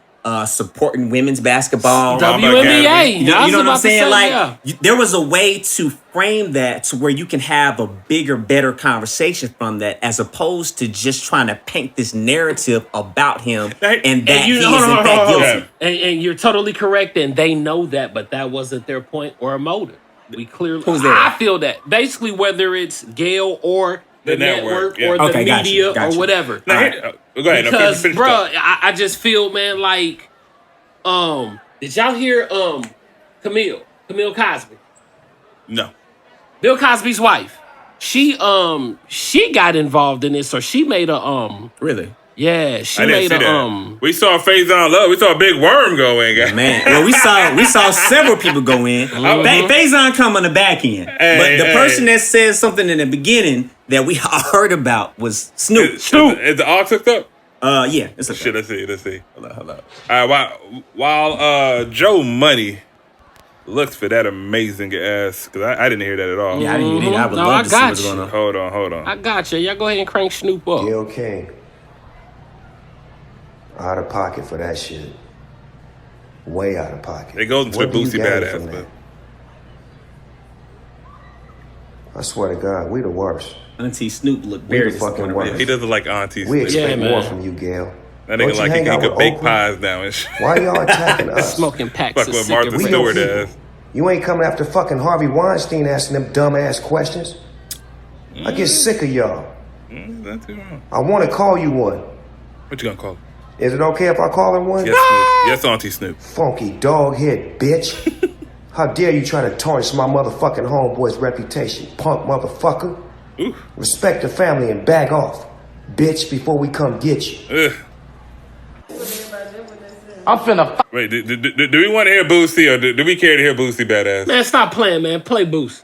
supporting women's basketball. WNBA. You know what I'm saying? There was a way to frame that to where you can have a bigger, better conversation from that, as opposed to just trying to paint this narrative about him and that he is in fact guilty. And you're totally correct, and they know that, but that wasn't their point or motive. We clearly, I feel that basically, whether it's Gail or the network or the media or whatever. Now, go ahead. Because, bro, I just feel, man, like, did y'all hear Camille Cosby? No. Bill Cosby's wife. She got involved in this, or she made a Really? Yeah, she made a We saw Faison Love. We saw a big worm go in, guys. Man, well, we saw several people go in. Faison come on the back end, but the person that said something in the beginning that we heard about was Snoop. Is the aux hooked up? Yeah, it's okay. Shit, let's see. Hold up. All right, while Joe Money looks for that amazing ass, because I didn't hear that at all. Yeah, I didn't hear that. I would love to see what's going on. Hold on. I got you. Y'all go ahead and crank Snoop up. Gayle King. Out of pocket for that shit. Way out of pocket. It goes into the Boosie Badass, but I swear to God, we the worst. Auntie Snoop look very fucking worst. He doesn't like Auntie Snoop. We expect more from you, Gayle. That nigga like he could bake pies now and shit. Why y'all attacking us? Smoking packs Fuck of with Martha cigarettes. Stewart ass. You ain't coming after fucking Harvey Weinstein asking them dumb ass questions. I get sick of y'all. Not too wrong. I want to call you one. What you gonna call? Is it okay if I call her one? Yes, Snoop. Yes, Auntie Snoop. Funky dog head bitch. How dare you try to tarnish my motherfucking homeboy's reputation, punk motherfucker. Ooh. Respect the family and back off, bitch, before we come get you. I'm finna Wait, do we want to hear Boosie or do we care to hear Boosie Badass? Man, stop playing, man. Play Boosie.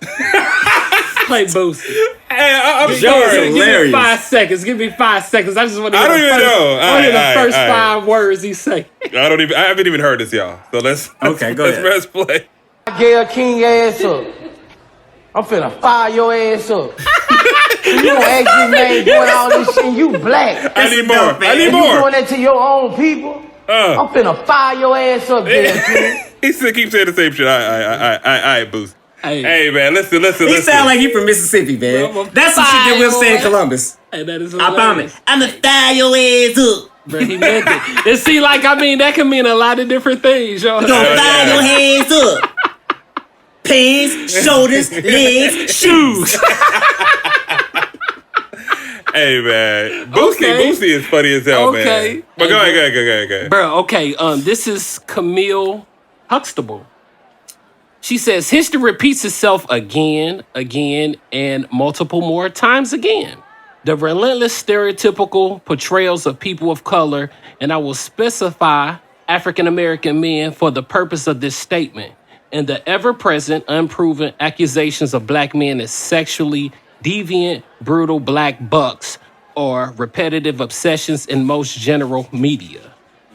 Play Boosie. Hey, I'm sorry. Give me 5 seconons. Give me 5 seconds. I just want to hear the first 5 words he say. I haven't even heard this, y'all. So let's go ahead. Let's play. Gayle King ass up. I'm finna fire your ass up. You gonna ask this man doing all this shit and you black. I need more. You doing that to your own people? I'm finna fire your ass up, Gayle King. He still keeps saying the same shit. I Boost. Hey, man, listen. He sound like he from Mississippi, man. That's some shit that we'll say in Columbus. Hey, that is I promise. I'm gonna fire your ass up. Bro, he meant it. It see, like, that can mean a lot of different things, yo. You gonna fire your hands up. Pants, shoulders, legs, shoes. Hey, man. Boosie is funny as hell, man. But go ahead. Bro, okay. This is Camille Huxtable. She says, history repeats itself again, and multiple more times again. The relentless stereotypical portrayals of people of color, and I will specify African American men for the purpose of this statement, and the ever-present, unproven accusations of black men as sexually deviant, brutal black bucks, or repetitive obsessions in most general media.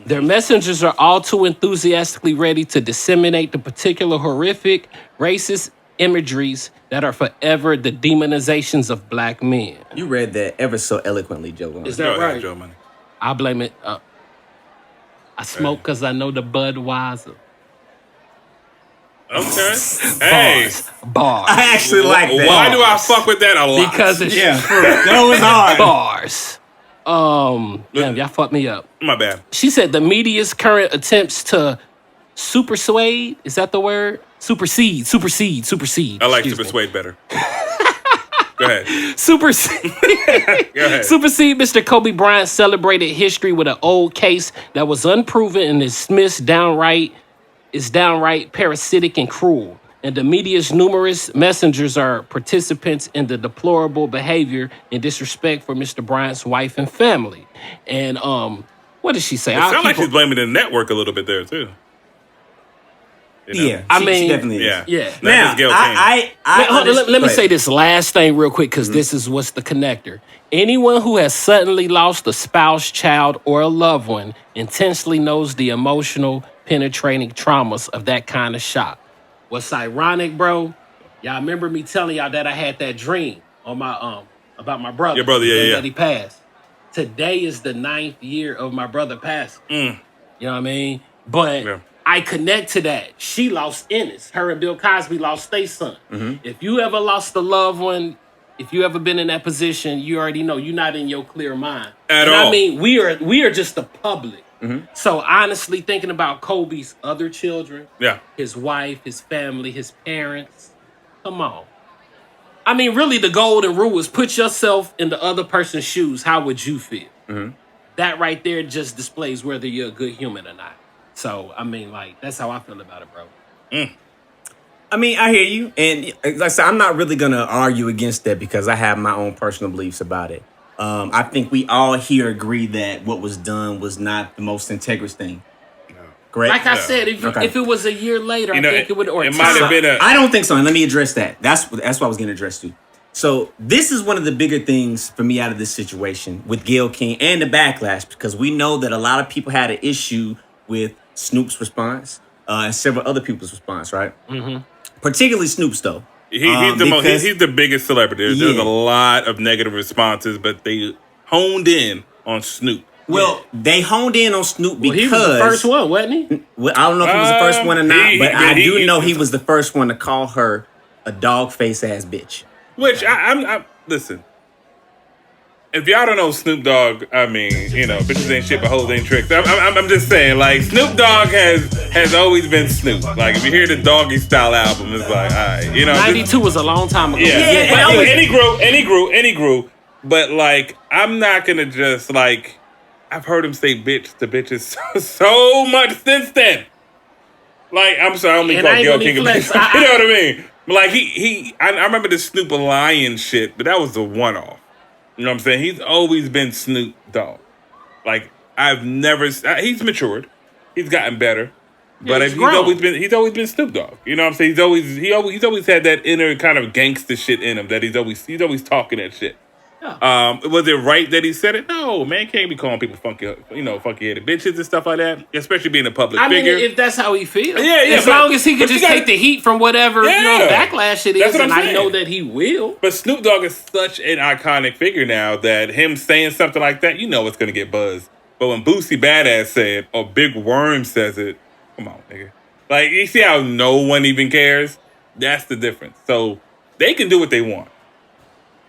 Their messengers are all too enthusiastically ready to disseminate the particular horrific, racist imageries that are forever the demonizations of black men. You read that ever so eloquently, Joe. Is that right? Joe Money. I blame it. I smoke because I know the Budweiser. Okay. Hey. Bars. I actually like that. Why do I fuck with that a lot? Because it's Yeah, that was hard. bars. Damn, y'all fucked me up. My bad. She said the media's current attempts to supersede, is that the word? Supersede. I like to persuade better. Go ahead. Supersede. Go ahead. Supersede Mr. Kobe Bryant celebrated history with an old case that was unproven and dismissed downright parasitic and cruel. And the media's numerous messengers are participants in the deplorable behavior and disrespect for Mr. Bryant's wife and family. And what did she say? It sounds like she's blaming the network a little bit there too. You know? Yeah, I she mean, definitely is. Yeah. Not Now, just Gayle King. Let me say this last thing real quick, because this is what's the connector. Anyone who has suddenly lost a spouse, child, or a loved one intensely knows the emotional, penetrating traumas of that kind of shock. What's ironic, bro? Y'all remember me telling y'all that I had that dream on my about my brother. Your brother, the day yeah. that he passed. Today is the 9th year of my brother passing. You know what I mean? But Yeah. I connect to that. She lost Ennis. Her and Bill Cosby lost their son. If you ever lost a loved one, if you ever been in that position, you already know you're not in your clear mind. At all. I mean, we are just the public. So honestly, thinking about Kobe's other children, Yeah. his wife, his family, his parents, come on. I mean, really, the golden rule is put yourself in the other person's shoes. How would you feel? That right there just displays whether you're a good human or not. So, I mean, like, that's how I feel about it, bro. I mean, I hear you. And like I said, I'm not really going to argue against that because I have my own personal beliefs about it. I think we all here agree that what was done was not the most integrous thing. Correct? Like I said, if it was a year later, I think it would. Or it might have been I don't think so. And let me address that. That's what I was going to address too. So this is one of the bigger things for me out of this situation with Gayle King and the backlash, because we know that a lot of people had an issue with Snoop's response and several other people's response, right? Particularly Snoop's, though. He's the biggest celebrity. There's a lot of negative responses, but they honed in on Snoop. Well, they honed in on Snoop because he was the first one, wasn't he? Well, I don't know if he was the first one or not, but I do know he was the first one to call her a dog face ass bitch. Which I'm listen. If y'all don't know Snoop Dogg, I mean, you know, bitches ain't shit, but hoes ain't tricks. I'm just saying, like, Snoop Dogg has always been Snoop. Like, if you hear the Doggy Style album, it's like, all right, you know. 92 was a long time ago. Yeah, and he grew. But like, I'm not gonna just like. I've heard him say bitch to bitches so much since then. Like, I'm sorry, I don't mean call Gayle King a bitch. You know what I mean? Like, I remember the Snoop Lion shit, but that was a one-off. You know what I'm saying? He's always been Snoop Dogg. Like, he's matured. He's gotten better. But he's always been Snoop Dogg. You know what I'm saying? He's always had that inner kind of gangster shit in him that he's always talking that shit. Yeah. Was it right that he said it? No, man, can't be calling people funky-headed bitches and stuff like that, especially being a public figure. I mean, if that's how he feels. Yeah. As long as he could just take the heat from whatever backlash it is, and I know that he will. But Snoop Dogg is such an iconic figure now that him saying something like that, you know it's going to get buzz. But when Boosie Badass said it, or Big Worm says it, come on, nigga. Like, you see how no one even cares? That's the difference. So, they can do what they want.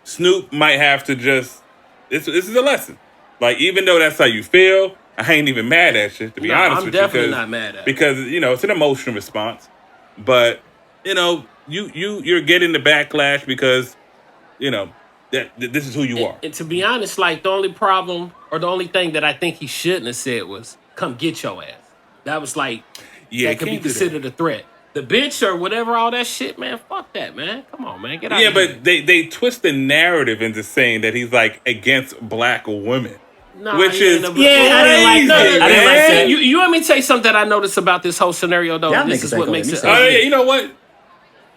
Snoop might have to just... This is a lesson. Like, even though that's how you feel, I ain't even mad at you, to be honest with you. I'm definitely not mad at it. Because, you know, it's an emotional response. But, you know, you're getting the backlash because, you know, that this is who you are. And to be honest, like, the only problem, or the only thing that I think he shouldn't have said was, come get your ass. That was like... Yeah, that could be considered a threat. the bitch or whatever, all that shit, man. Fuck that, man. Come on, man. Get out Yeah, of here. but they twist the narrative into saying that he's like against black women. Nah, Which he is ain't Yeah, I didn't like crazy, that. I didn't like man. that. You want me to tell you something that I noticed about this whole scenario, though? Y'all This niggas is ain't what gonna makes let it me Oh, ugly. yeah, you know what?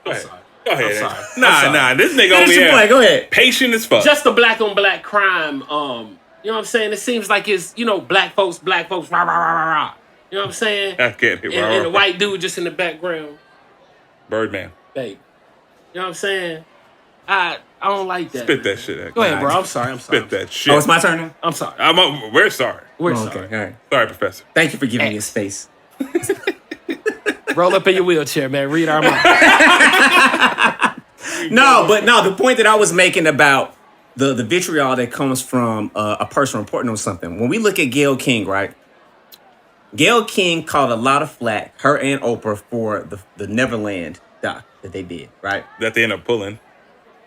Go ahead. sorry. Go ahead. I'm sorry. Nah, I'm sorry. nah. This nigga Finish over your here point. Go ahead. patient as fuck. Just the black on black crime. You know what I'm saying? It seems like it's, black folks, rah, rah, rah, rah, rah. You know what I'm saying? I get it, And the white dude just in the background, Birdman. baby. You know what I'm saying? I don't like that. Spit man. that shit out. Go ahead, bro. I'm sorry. Spit that shit. Oh, it's my turn now? I'm sorry. We're sorry. We're Oh, sorry. okay. All right. Sorry, Professor. Thank you for giving me a space. Roll up in your wheelchair, man. Read our mind. No, the point that I was making about the vitriol that comes from a person reporting on something. When we look at Gayle King, right? Gayle King caught a lot of flack, her and Oprah, for the Neverland doc that they did, right? That they end up pulling.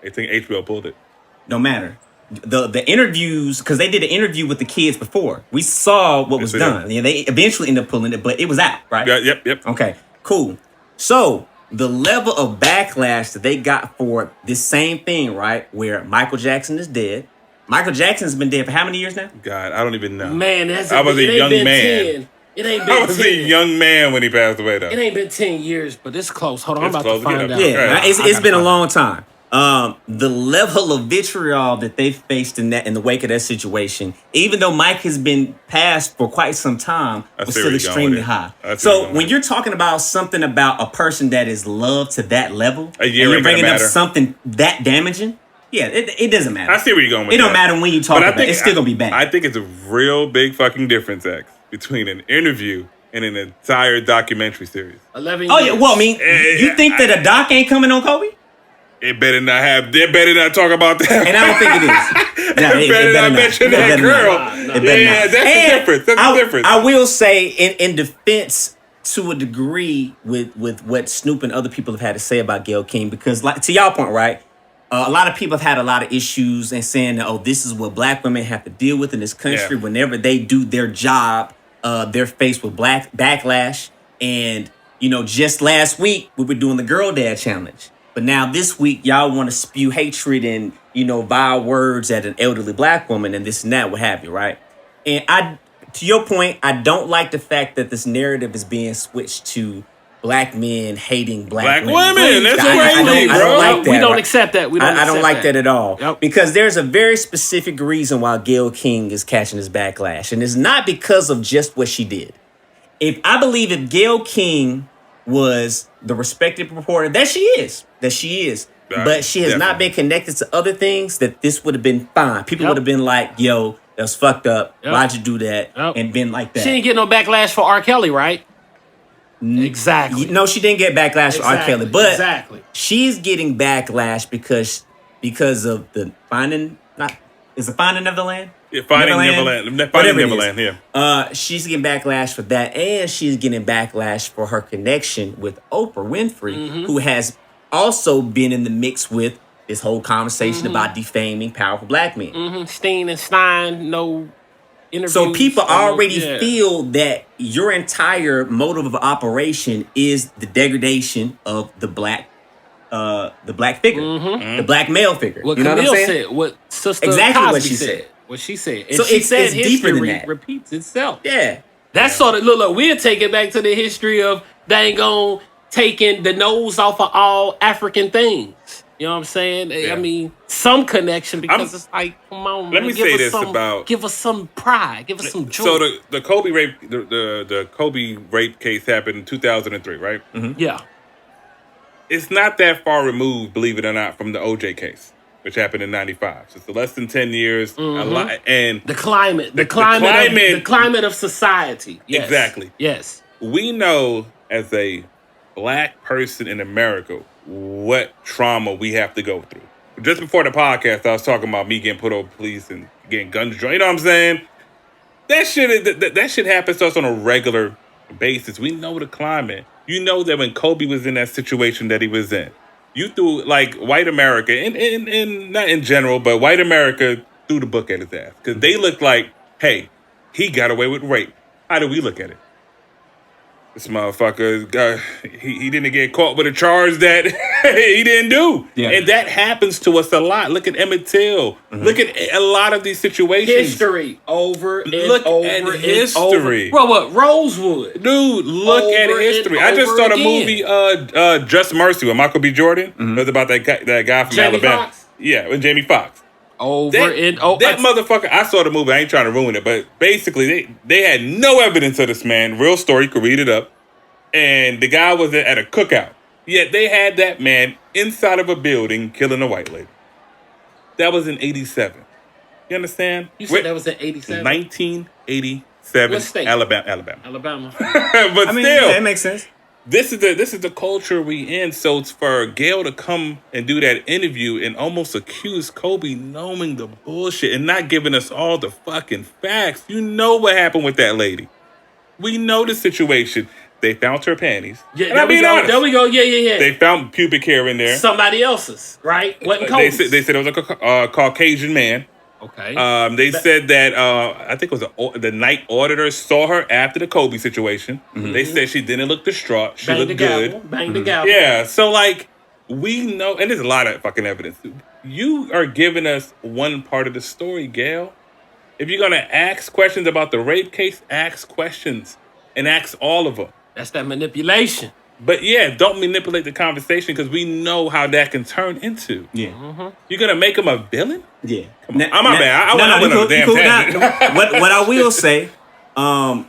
They think HBO pulled it. No matter. The interviews, because they did an interview with the kids before. We saw what was Yes, they done. Yeah, they eventually ended up pulling it, but it was out, right? Yeah, yep. Okay, cool. So the level of backlash that they got for this same thing, right? Where Michael Jackson is dead. Michael Jackson's been dead for how many years now? God, I don't even know. Man, I was a young man. 10. It ain't I been was 10. a young man when he passed away, though. It ain't been 10 years, but it's close. Hold on, It's I'm about close. to find Get out. up. Yeah, Right. it's been a long time. The level of vitriol that they faced in the wake of that situation, even though Mike has been passed for quite some time, I was see still where you're going extremely with it. high. I see where you're So going when with you're talking about something about a person that is loved to that level, A year and you're ain't gonna bringing up matter. something that damaging, yeah, it doesn't matter. I see where you're going with It that. don't matter when you talk But I about it. think- It's still gonna be bad. I think it's a real big fucking difference, X, between an interview and an entire documentary series. 11 Oh years. yeah, well I mean, you think that a doc ain't coming on Kobe? They better not talk about that. And I don't think it is. No, They better not mention that girl. It better Yeah, not. that's the And difference. That's the difference. I will say, in defense to a degree, with what Snoop and other people have had to say about Gayle King, because like to y'all point, right? A lot of people have had a lot of issues and saying that, oh, this is what black women have to deal with in this country. Yeah. Whenever they do their job, they're faced with backlash. And just last week we were doing the Girl Dad Challenge. But now this week, y'all want to spew hatred and, vile words at an elderly black woman and this and that, what have you, right? And to your point, I don't like the fact that this narrative is being switched to black men hating black women. That's I crazy, don't bro. like that. We don't accept that. I don't like that at all. Yep. Because there's a very specific reason why Gayle King is catching this backlash. And it's not because of just what she did. If Gayle King was the respected reporter that she is, but she has Definitely. not been connected to other things, that this would have been fine. People Yep. would have been like, yo, that was fucked up. Yep. Why'd you do that? Yep. And been like that. She didn't get no backlash for R. Kelly, right? Exactly. No, she didn't get backlash for R. Kelly, but exactly. she's getting backlash because of the Finding Neverland? Yeah, Finding Neverland. Whatever Finding it is. Neverland, yeah. She's getting backlash for that, and she's getting backlash for her connection with Oprah Winfrey, Mm-hmm. who has also been in the mix with this whole conversation about defaming powerful black men. Steen and Stein, no interviews. So people already Yeah. feel that your entire motive of operation is the degradation of the black figure, the black male figure. What You know what I'm Camille saying? said, what Sister Exactly what Cosby she said. What she said. And So she it's said deeper than history that. repeats itself. Yeah. That's sort of, look, we'll take it back to the history of dang on taking the nose off of all African things. You know what I'm saying? Yeah. I mean, some connection because it's like, come on, Let man, me give say us this some, about- give us some pride, give us some joy. So the Kobe rape, the Kobe rape case happened in 2003, right? yeah. It's not that far removed, believe it or not, from the OJ case, which happened in '95. So it's less than 10 years. A lot, and The climate, the climate- climate of society. Yes. Exactly. Yes. we know as a black person in America what trauma we have to go through. Just before the podcast, I was talking about me getting put over police and getting guns drawn. You know what I'm saying? That shit happens to us on a regular basis. We know the climate. You know that when Kobe was in that situation that he was in, you threw, like, white America, and not in general, but white America threw the book at his ass. Because they looked like, hey, he got away with rape. How do we look at it? This motherfucker, he didn't get caught with a charge that he didn't do. Yeah. And that happens to us a lot. Look at Emmett Till. Mm-hmm. Look at a lot of these situations. History over and Look over at and history. over. Bro, what? Rosewood. Dude, look Over at history. and I just over saw the again. movie Just Mercy with Michael B. Jordan. It was about that guy from Jamie Alabama. Foxx? Yeah, with Jamie Foxx. Over That, and over. that motherfucker, I saw the movie. I ain't trying to ruin it, but basically they had no evidence of this man. Real story, you could read it up. And the guy was at a cookout. Yet they had that man inside of a building killing a white lady. That was in 87. You understand? You said that was in 87? 1987. What state? Alabama. Alabama. But I mean, still, that makes sense. this is the culture we in. So it's for Gail to come and do that interview and almost accuse Kobe knowing the bullshit and not giving us all the fucking facts. You know what happened with that lady. We know the situation. They found her panties. Yeah, and I'm being honest. There we go. Yeah. They found pubic hair in there. Somebody else's, right? Wasn't They Kobe's. said it was a Caucasian man. Okay. They said that I think it was the night auditor saw her after the Kobe situation. They said she didn't look distraught. She Bang the looked gavel. good. Bang the gavel. Yeah. So like we know, and there's a lot of fucking evidence. You are giving us one part of the story, Gail. If you're gonna ask questions about the rape case, ask questions and ask all of them. That's that manipulation. But yeah, don't manipulate the conversation because we know how that can turn into. Yeah. You're gonna make him a villain? Yeah. I'm my bad. I went on a damn tangent. What I will say, I'm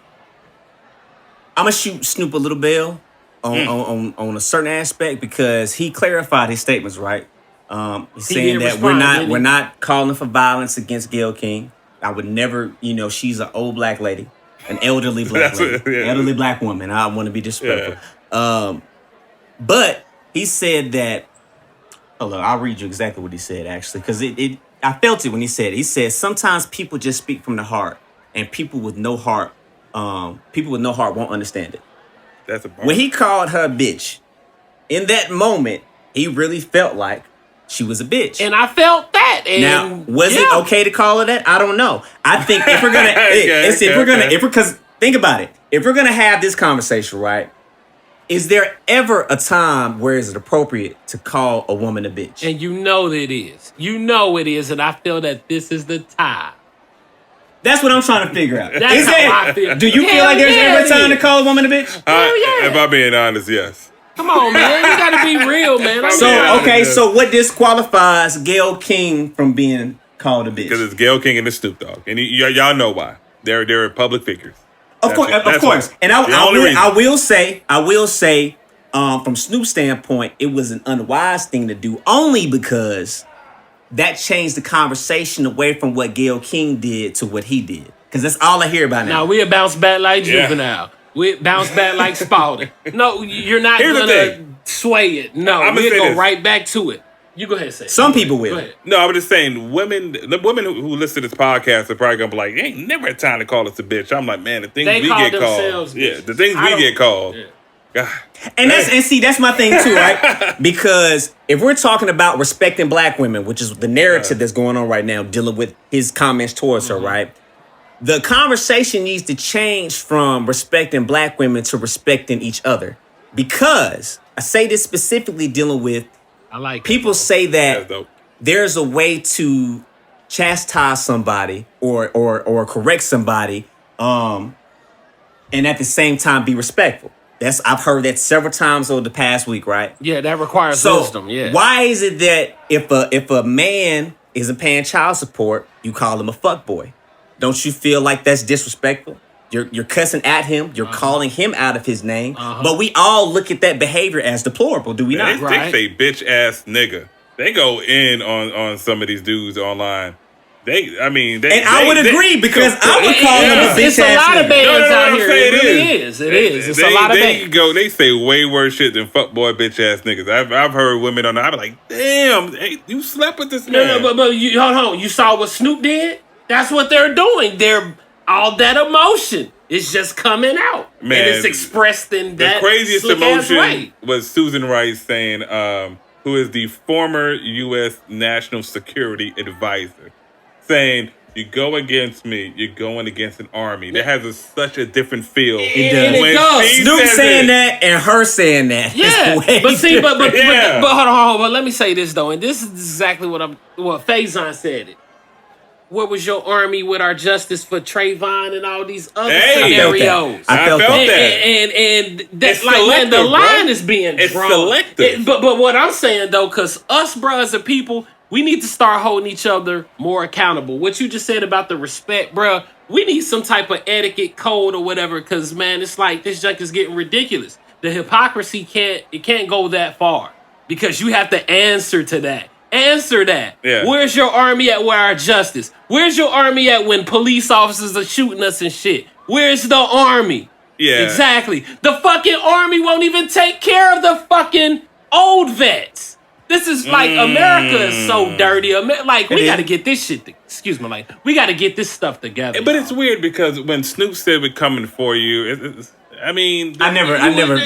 gonna shoot Snoop a little bell on a certain aspect because he clarified his statements, right? He's saying didn't that respond, we're not calling for violence against Gayle King. I would never, she's an old black lady, an elderly black lady, elderly black woman. I want to be disrespectful. But he said that. Hold on, I'll read you exactly what he said actually, because I felt it when he said it. He said sometimes people just speak from the heart, and people with no heart won't understand it. That's a bar. When he called her a bitch, in that moment, he really felt like she was a bitch. And I felt that. And Now, was it okay to call her that? I don't know. I think if we're gonna, because think about it, if we're gonna have this conversation, right? Is there ever a time where is it appropriate to call a woman a bitch? And you know it is. You know it is, and I feel that this is the time. That's what I'm trying to figure out. That's how I feel. Do you feel like there's ever a time to call a woman a bitch? If I'm being honest, yes. Come on, man. You gotta be real, man. So what disqualifies Gayle King from being called a bitch? Because it's Gayle King and the Snoop Dogg. And y'all know why. They're public figures. Of course. Why. And I will say, from Snoop's standpoint, it was an unwise thing to do only because that changed the conversation away from what Gayle King did to what he did. Because that's all I hear about now. Now we'll bounce back like Juvenile. We bounce back like Spalding. No, you're not gonna sway it. No, we'll go right back to it. You go ahead and say it. Some people will. No, I was just saying, the women who listen to this podcast are probably gonna be like, "Ain't never a time to call us a bitch." I'm like, man, the things we get called, the things we get called. God. And that's my thing too, right? Because if we're talking about respecting black women, which is the narrative that's going on right now, dealing with his comments towards her, right? The conversation needs to change from respecting black women to respecting each other. Because I say this specifically dealing with people say that there's a way to chastise somebody or correct somebody, and at the same time be respectful. I've heard that several times over the past week, right? Yeah, that requires wisdom. Yeah. Why is it that if a man isn't paying child support, you call him a fuckboy? Don't you feel like that's disrespectful? You're cussing at him. You're calling him out of his name. But we all look at that behavior as deplorable, do we not? They say bitch ass nigga. They go in on some of these dudes online. I would agree because I would call them a bitch ass nigga. It's a lot of bands out here. It really is. It is. It's a lot of bands. They say way worse shit than fuckboy bitch ass niggas. I've heard women on there. I'm like, damn, hey, you slept with this man. No, but you, hold on. You saw what Snoop did? That's what they're doing. They're all that emotion is just coming out, man, and it's expressed in that. The craziest emotion way was Susan Rice saying, who is the former U.S. National Security Advisor, saying You go against me, you're going against an army. That has such a different feel. It does. When It does. she Snoop says saying it, that and her saying that. Yeah, is way but see, but Yeah. hold on. But let me say this though, and this is exactly what Faison said it. Where was your army with our justice for Trayvon and all these other scenarios? I felt that. And that, It's like, man, the selective, line bro. is being It's drawn. selective. But what I'm saying though, because us, bro, as a people, we need to start holding each other more accountable. What you just said about the respect, bro, we need some type of etiquette code or whatever. Because man, it's like this junk is getting ridiculous. The hypocrisy can't go that far because you have to answer to that. Answer that. Yeah. Where's your army at with our justice? Where's your army at when police officers are shooting us and shit? Where's the army? Yeah. Exactly. The fucking army won't even take care of the fucking old vets. This is like America is so dirty. Like we got to get this shit. Excuse me, like we got to get this stuff together. But it's weird because when Snoop said we're coming for you, I mean, I never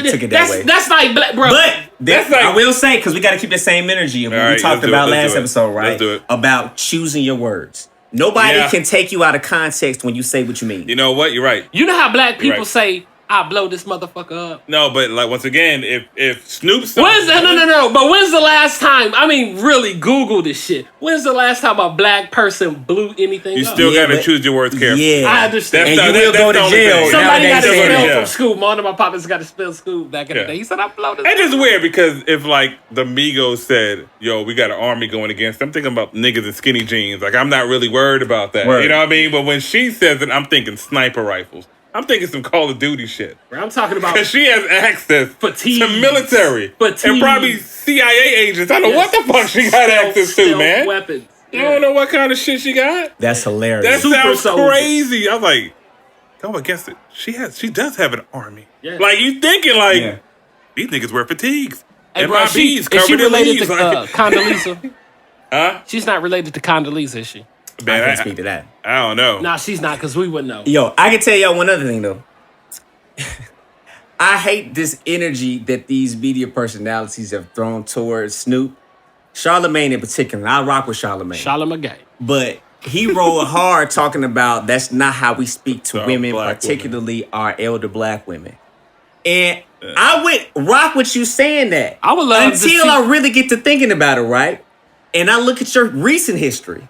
took it that way. That's like black, bro. But That's like- I will say, because we got to keep the same energy of what All we right, talked let's do about it, let's last do it. episode, right? Let's do it. About choosing your words. Nobody Yeah. can take you out of context when you say what you mean. You know what? You're right. You know how black people right. say, "I blow this motherfucker up." No, but like once again, if Snoop said, No. But when's the last time? I mean, really, Google this shit. When's the last time a black person blew anything you up? still Yeah, got to but- choose your words carefully. Yeah. I understand. And That's you the- will that's go the to only jail. thing. Somebody got Nowadays, to saying spell that. from school. One of my poppers got to spell school back in the Yeah. day. He said, "I blow this." It is weird because if like the Migos said, "Yo, we got an army going against," I'm thinking about niggas in skinny jeans. Like I'm not really worried about that. Word. You know what I mean? But when she says it, I'm thinking sniper rifles. I'm thinking some Call of Duty shit. I'm talking about Because she has access Fatigues. to military Fatigues. and probably CIA agents. I don't know what the fuck she got stealth- access to, stealth man. weapons. You don't know what kind of shit she got? That's hilarious. That Super sounds soldiers. crazy. I was like, go against it. She does have an army. Yeah. Like you thinking like Yeah. these niggas wear fatigues. Hey, And bro, my is she bees covered in related leaves. to Like, Condoleezza? huh? She's not related to Condoleezza, is she? I Man, can't speak to that. I don't know. Nah, she's not, because we wouldn't know. Yo, I can tell y'all one other thing though. I hate this energy that these media personalities have thrown towards Snoop. Charlamagne in particular. I rock with Charlamagne. Charlamagne. But he rolled hard talking about that's not how we speak to Our women, black particularly our elder black women. And I would rock with you saying that. I would love to until see- I really get to thinking about it, right? And I look at your recent history,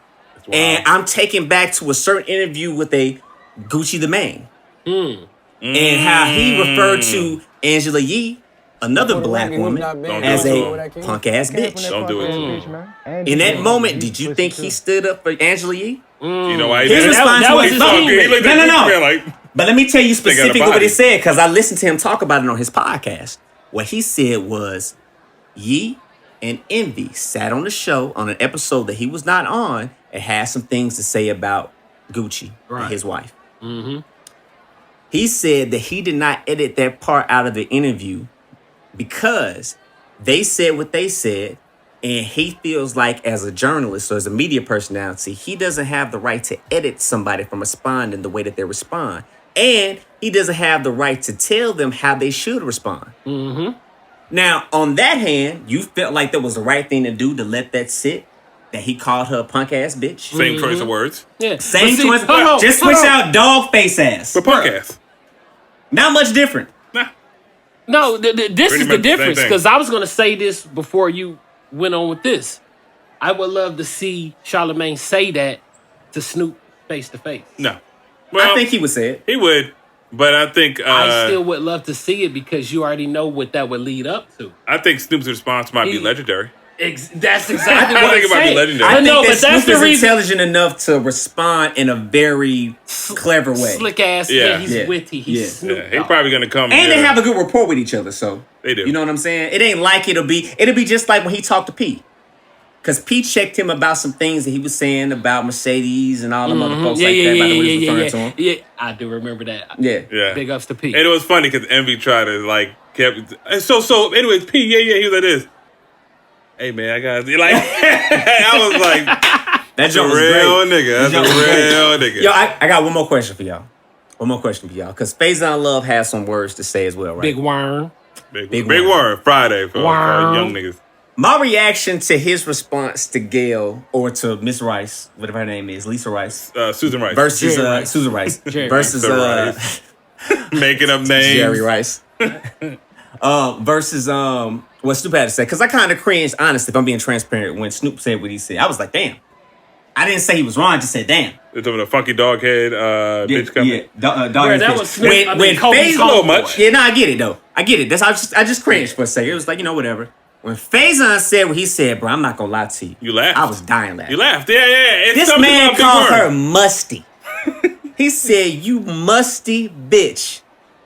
and I'm taken back to a certain interview with a Gucci the Mane, and how he referred to Angela Yee, another black woman, as a punk ass bitch. Don't do it to him. In that moment, did you think he stood up for Angela Yee? You know why he His did it? response that was was his Fuck, teammate. he looked No, at no, Gucci no. Man like, But let me tell you got a specifically what body. he said, because I listened to him talk about it on his podcast. What he said was, Yee and Envy sat on the show on an episode that he was not on and had some things to say about Gucci and his wife. He said that he did not edit that part out of the interview because they said what they said, and he feels like as a journalist or as a media personality, he doesn't have the right to edit somebody from responding the way that they respond. And he doesn't have the right to tell them how they should respond. Now, on that hand, you felt like that was the right thing to do to let that sit, that he called her a punk ass bitch. same choice of words. Yeah. Same But see, choice. hold on, Just hold switch on. out dog face ass. But punk ass. Not much different. Nah. No, this Pretty is the much the same difference, thing. because I was going to say this before you went on with this. I would love to see Charlamagne say that to Snoop face to face. No. Well, I think he would say it. he would, but I think I still would love to see it because you already know what that would lead up to. I think Snoop's response might be He- legendary. That's exactly I what think I'm it might be saying. legendary. I I know, think but that that's Snoop the is reason. intelligent enough to respond in a very clever way. Slick ass. Yeah. Yeah, he's Yeah. witty. He's Yeah. Snoop. Yeah, he's Dogg. probably gonna come. And they have a good rapport with each other, so They do. You know what I'm saying? It ain't like it'll be just like when he talked to Pete. Because Pete checked him about some things that he was saying about Mercedes and all them other folks like that, about the way he was referring to him. Yeah, I do remember that. Yeah. Yeah. Big ups to Pete. And it was funny because Envy tried to like kept. So anyways, P, yeah, he was like this. Hey man, I got like. I was like, That that's a joke was real great. nigga. That's That a joke was great. real nigga. Yo, I got one more question for y'all. Because Faison Love has some words to say as well, right? Big worm. Big Big word Friday for Wow. young niggas. My reaction to his response to Gail or to Miss Rice, whatever her name is, Lisa Rice, Susan Rice versus Jerry Rice. Susan Rice Jerry versus Rice. Making up names. Jerry Rice. Versus what Snoop had to say. Because I kind of cringed, honestly, if I'm being transparent, when Snoop said what he said. I was like, damn. I didn't say he was wrong, I just said, damn. They're talking about a funky dog head bitch coming. Yeah, dog Bro, that bitch. was Snoop. When Kobe's FaZe, a little much. Yeah, no, I get it though. I get it. That's I just cringed for a second. It was like, whatever. When Faison said what he said, bro, I'm not gonna lie to you. You laughed. I was dying laughing. You laughed. Yeah. It's This something man about big called words. her musty. He said, "You musty bitch."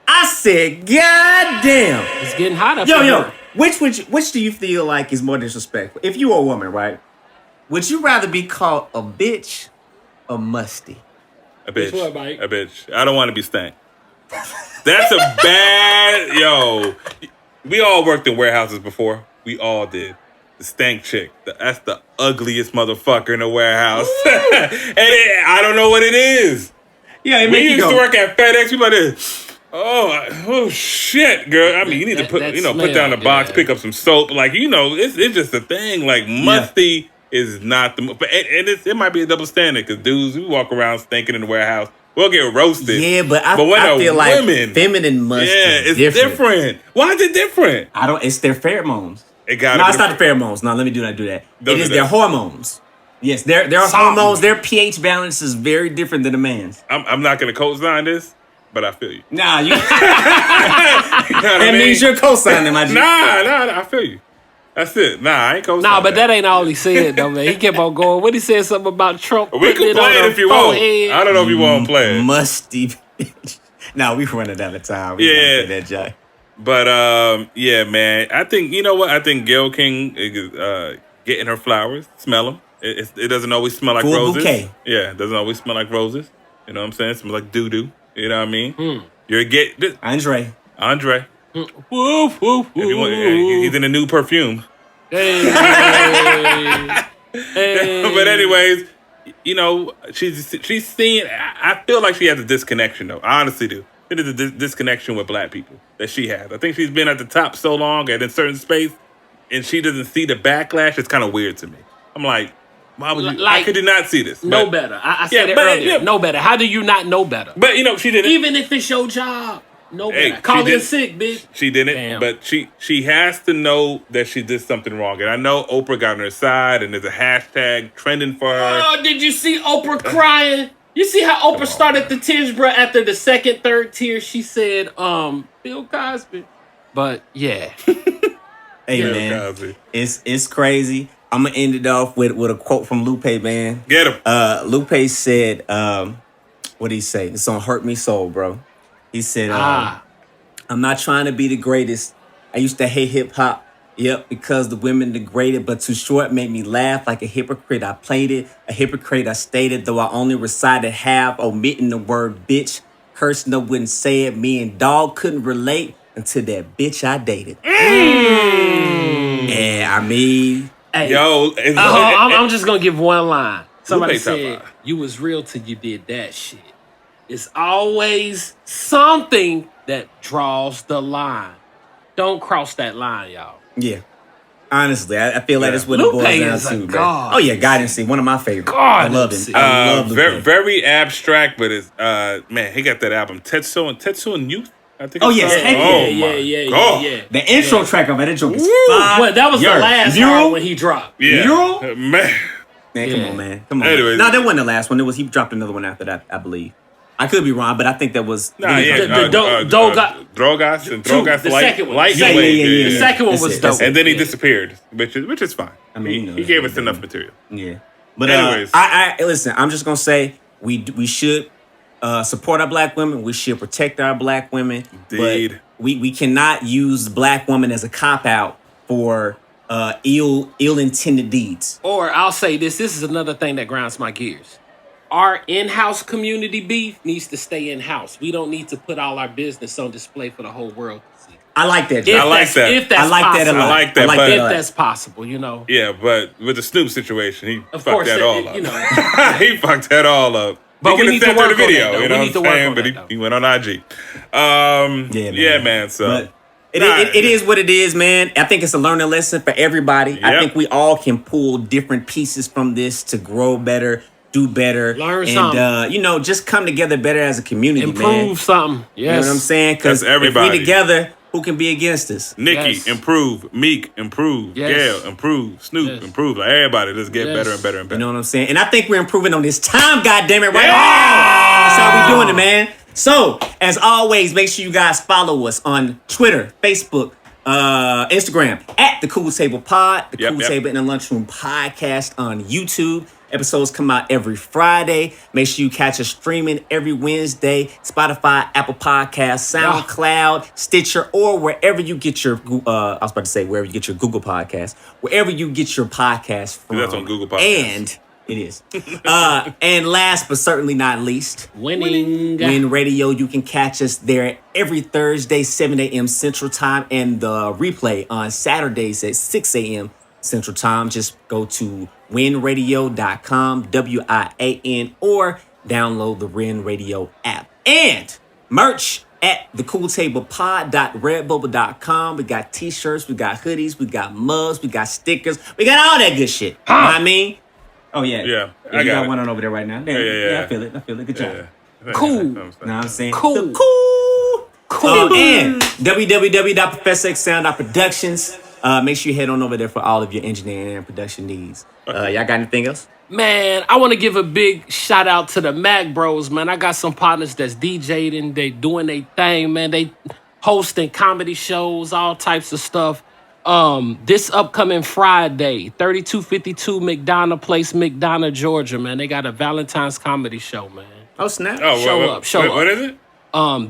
I said, "God damn." It's getting hot up Yo, here. which do you feel like is more disrespectful? If you were a woman, right? Would you rather be called a bitch or musty? A bitch. Which one, Mike? A bitch. I don't want to be stank. That's a bad... Yo. We all worked in warehouses before. We all did. The stank chick. That's the ugliest motherfucker in the warehouse. And I don't know what it is. Yeah, it We used to work at FedEx. We about to... Oh shit, girl. I mean, you need to put that put down the smell, box, yeah. pick up some soap. Like, it's just a thing. Like, musty is not the... But it might be a double standard because dudes, we walk around stinking in the warehouse. We'll get roasted. Yeah, but I when feel women, like feminine musty. yeah, is it's different. Why is it different? It's their pheromones. It got No, it's not the pheromones. No, let me do that. Don't It is do their that. hormones. Yes, their hormones, their pH balance is very different than a man's. I'm not gonna co-sign this, but I feel you. Nah, you. You know what That I mean? means you're co-signing, my G. Nah, I feel you. That's it. Nah, I ain't co-signing. Nah, but that ain't all he said, though, man. He kept on going. What he said something about Trump. We putting can it play on it her if you want. forehead. I don't know if you want to play it. Musty bitch. Nah, we running out of time. We Yeah. gotta do that, Jay. But yeah, man. I think you know what? I think Gayle King is getting her flowers. Smell them. It doesn't always smell like Full roses. bouquet. Yeah, it doesn't always smell like roses. You know what I'm saying? It smells like doo doo. You know what I mean? You're Andre. Andre. Woof, woof, woof. If you want, he's in a new perfume. Hey. But anyways, she's seeing. I feel like she has a disconnection, though. I honestly do. It is a disconnection with black people that she has. I think she's been at the top so long and in certain space, and she doesn't see the backlash. It's kind of weird to me. I'm like, why would you? How Like, could you not see this? Know But- better. I said Yeah, it but- earlier. yeah. Know better. How do you not know better? But she didn't. Even if it's your job, know Hey, better. Call she in did- sick, bitch. She didn't, Damn. but she has to know that she did something wrong. And I know Oprah got on her side, and there's a hashtag trending for her. Oh, did you see Oprah crying? You see how Oprah started the tears, bro? After the second, third tear, she said, Bill Cosby. But yeah. Hey, Yeah. man. Cosby. It's crazy. I'm going to end it off with a quote from Lupe, man. Get him. Lupe said, what did he say? It's on Hurt Me Soul, bro. He said, I'm not trying to be the greatest. I used to hate hip hop. Yep, because the women degraded, but Too Short made me laugh like a hypocrite. I played it. A hypocrite I stated, though I only recited half, omitting the word bitch. Cursing, I wouldn't say it. Me and Dog couldn't relate until that bitch I dated. And I mean, Hey, Yo, I'm just going to give one line. Somebody Lupe top said, line. you was real till you did that shit. It's always something that draws the line. Don't cross that line, y'all. yeah. Honestly, I feel like Yeah. that's what it Lupe boils down is a to, man. god. Oh yeah, Guidance One of my favorites. God, I love let's him. see. I love very, Lupe. very abstract, but it's man, he got that album Tetsuo and Youth. I think. Oh, it's yes. called. Heck Oh yeah, my yeah, God. yeah. The intro track of that joke is Woo! fire. Well, that was the last Mural? one when he dropped. Yeah, Mural? man. Man, come Yeah. on, man. Come on. Anyways. No, that wasn't the last one. He dropped another one after that, I believe. I could be wrong, but I think that was. Nah, yeah. Drogas and Drogas the light, second one. light Yeah, and weight, yeah. The second one That's was it, that's dope. And then he Yeah. disappeared, which is fine. I mean, he gave us enough material. Yeah. But Anyways. I listen, I'm just gonna say we should support our black women. We should protect our black women. Indeed. But we cannot use black women as a cop out for ill intended deeds. Or I'll say this is another thing that grinds my gears. Our in-house community beef needs to stay in-house. We don't need to put all our business on display for the whole world to see. I like that. If I like that's- that. If that's I like that a possible. lot. I like that, but- If a lot. that's possible, you know. Yeah, but with the Snoop situation, he Of fucked course, that all up. you know. He fucked that all up. But he we could need have to sent her work the on video, that, though. you We know need what to I'm work saying? on But that, though. he went on IG. Yeah, Yeah, man. So But It is what it is, man. I think it's a learning lesson for everybody. Yep. I think we all can pull different pieces from this to grow better, do better, learn and something. just come together better as a community, Improve man. something. Yes. You know what I'm saying? Because That's if everybody. we together, who can be against us? Nikki, Yes. improve. Meek, improve. Yes. Gail, improve. Snoop, Yes. improve. Like, everybody, let's get Yes. better and better and better. You know what I'm saying? And I think we're improving on this time, goddammit, right now. That's how we doing it, man. So, as always, make sure you guys follow us on Twitter, Facebook, Instagram, at The Cool Table Pod, The Cool Table in the Lunchroom Podcast on YouTube. Episodes come out every Friday. Make sure you catch us streaming every Wednesday. Spotify, Apple Podcasts, SoundCloud, Stitcher, or wherever you get your, wherever you get your Google Podcasts, wherever you get your podcast from. That's on Google Podcasts. And it is. And last but certainly not least, Winning. Win Radio. You can catch us there every Thursday, 7 a.m. Central Time, and the replay on Saturdays at 6 a.m. Central Time. Just go to winradio.com, WIAN, or download the Win Radio app. And merch at thecooltablepod.redbubble.com. We got t-shirts, we got hoodies, we got mugs, we got stickers, we got all that good shit. You know what I mean? Oh, yeah. Yeah, I I got got it. one on over there right now. Yeah. I feel it. Good job. Yeah. Cool. Know what I'm saying? Cool. Cool. And www.perfectsound.productions. Make sure you head on over there for all of your engineering and production needs. Y'all got anything else? Man, I want to give a big shout out to the Mac Bros, man. I got some partners that's DJing, they doing their thing, man. They hosting comedy shows, all types of stuff. This upcoming Friday, 3252 McDonough Place, McDonough, Georgia, man. They got a Valentine's comedy show, man. Oh, snap. Show up. What is it?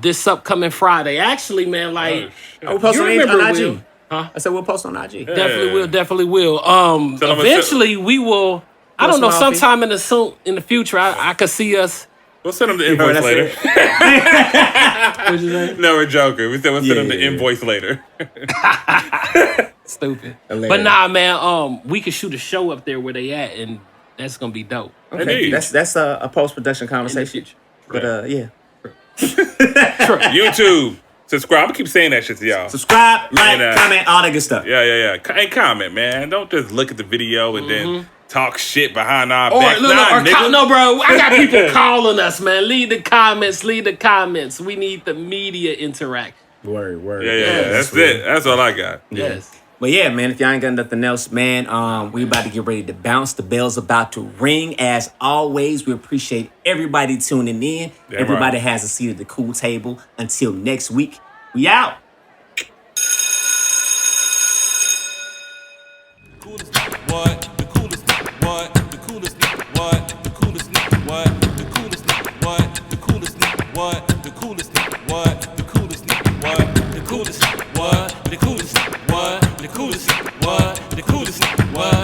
This upcoming Friday. Actually, man, like, We'll post you on remember IG. Will? Huh? I said we'll post on IG. Definitely will. I'm gonna Eventually we will. I don't know. Post my Sometime in the future, I could see us. We'll send them the invoice that's later. What'd you say? No, we're joking. We said we'll send them the Yeah. invoice later. Stupid. Hilarious. But nah, man. We could shoot a show up there where they at, and that's gonna be dope. Okay. Indeed. That's a post-production In the conversation. future. But yeah. YouTube. Subscribe. I keep saying that shit to y'all. Subscribe, like, And, comment, all that good stuff. Yeah. And comment, man. Don't just look at the video and then talk shit behind our Or back. look, Nah, no, bro. I got people calling us, man. Leave the comments. We need the media interaction. Word. Yeah. That's it. That's all I got. Yes. But yeah, man, if y'all ain't got nothing else, man, we about to get ready to bounce. The bell's about to ring. As always, we appreciate everybody tuning in. Damn Everybody right. has a seat at the cool table. Until next week, we out. Coolest what? The coolest what? The coolest what? The coolest what? The coolest what? The coolest what? The coolest what? The coolest what? The coolest what? The coolest what? The coolest what? The coolest what?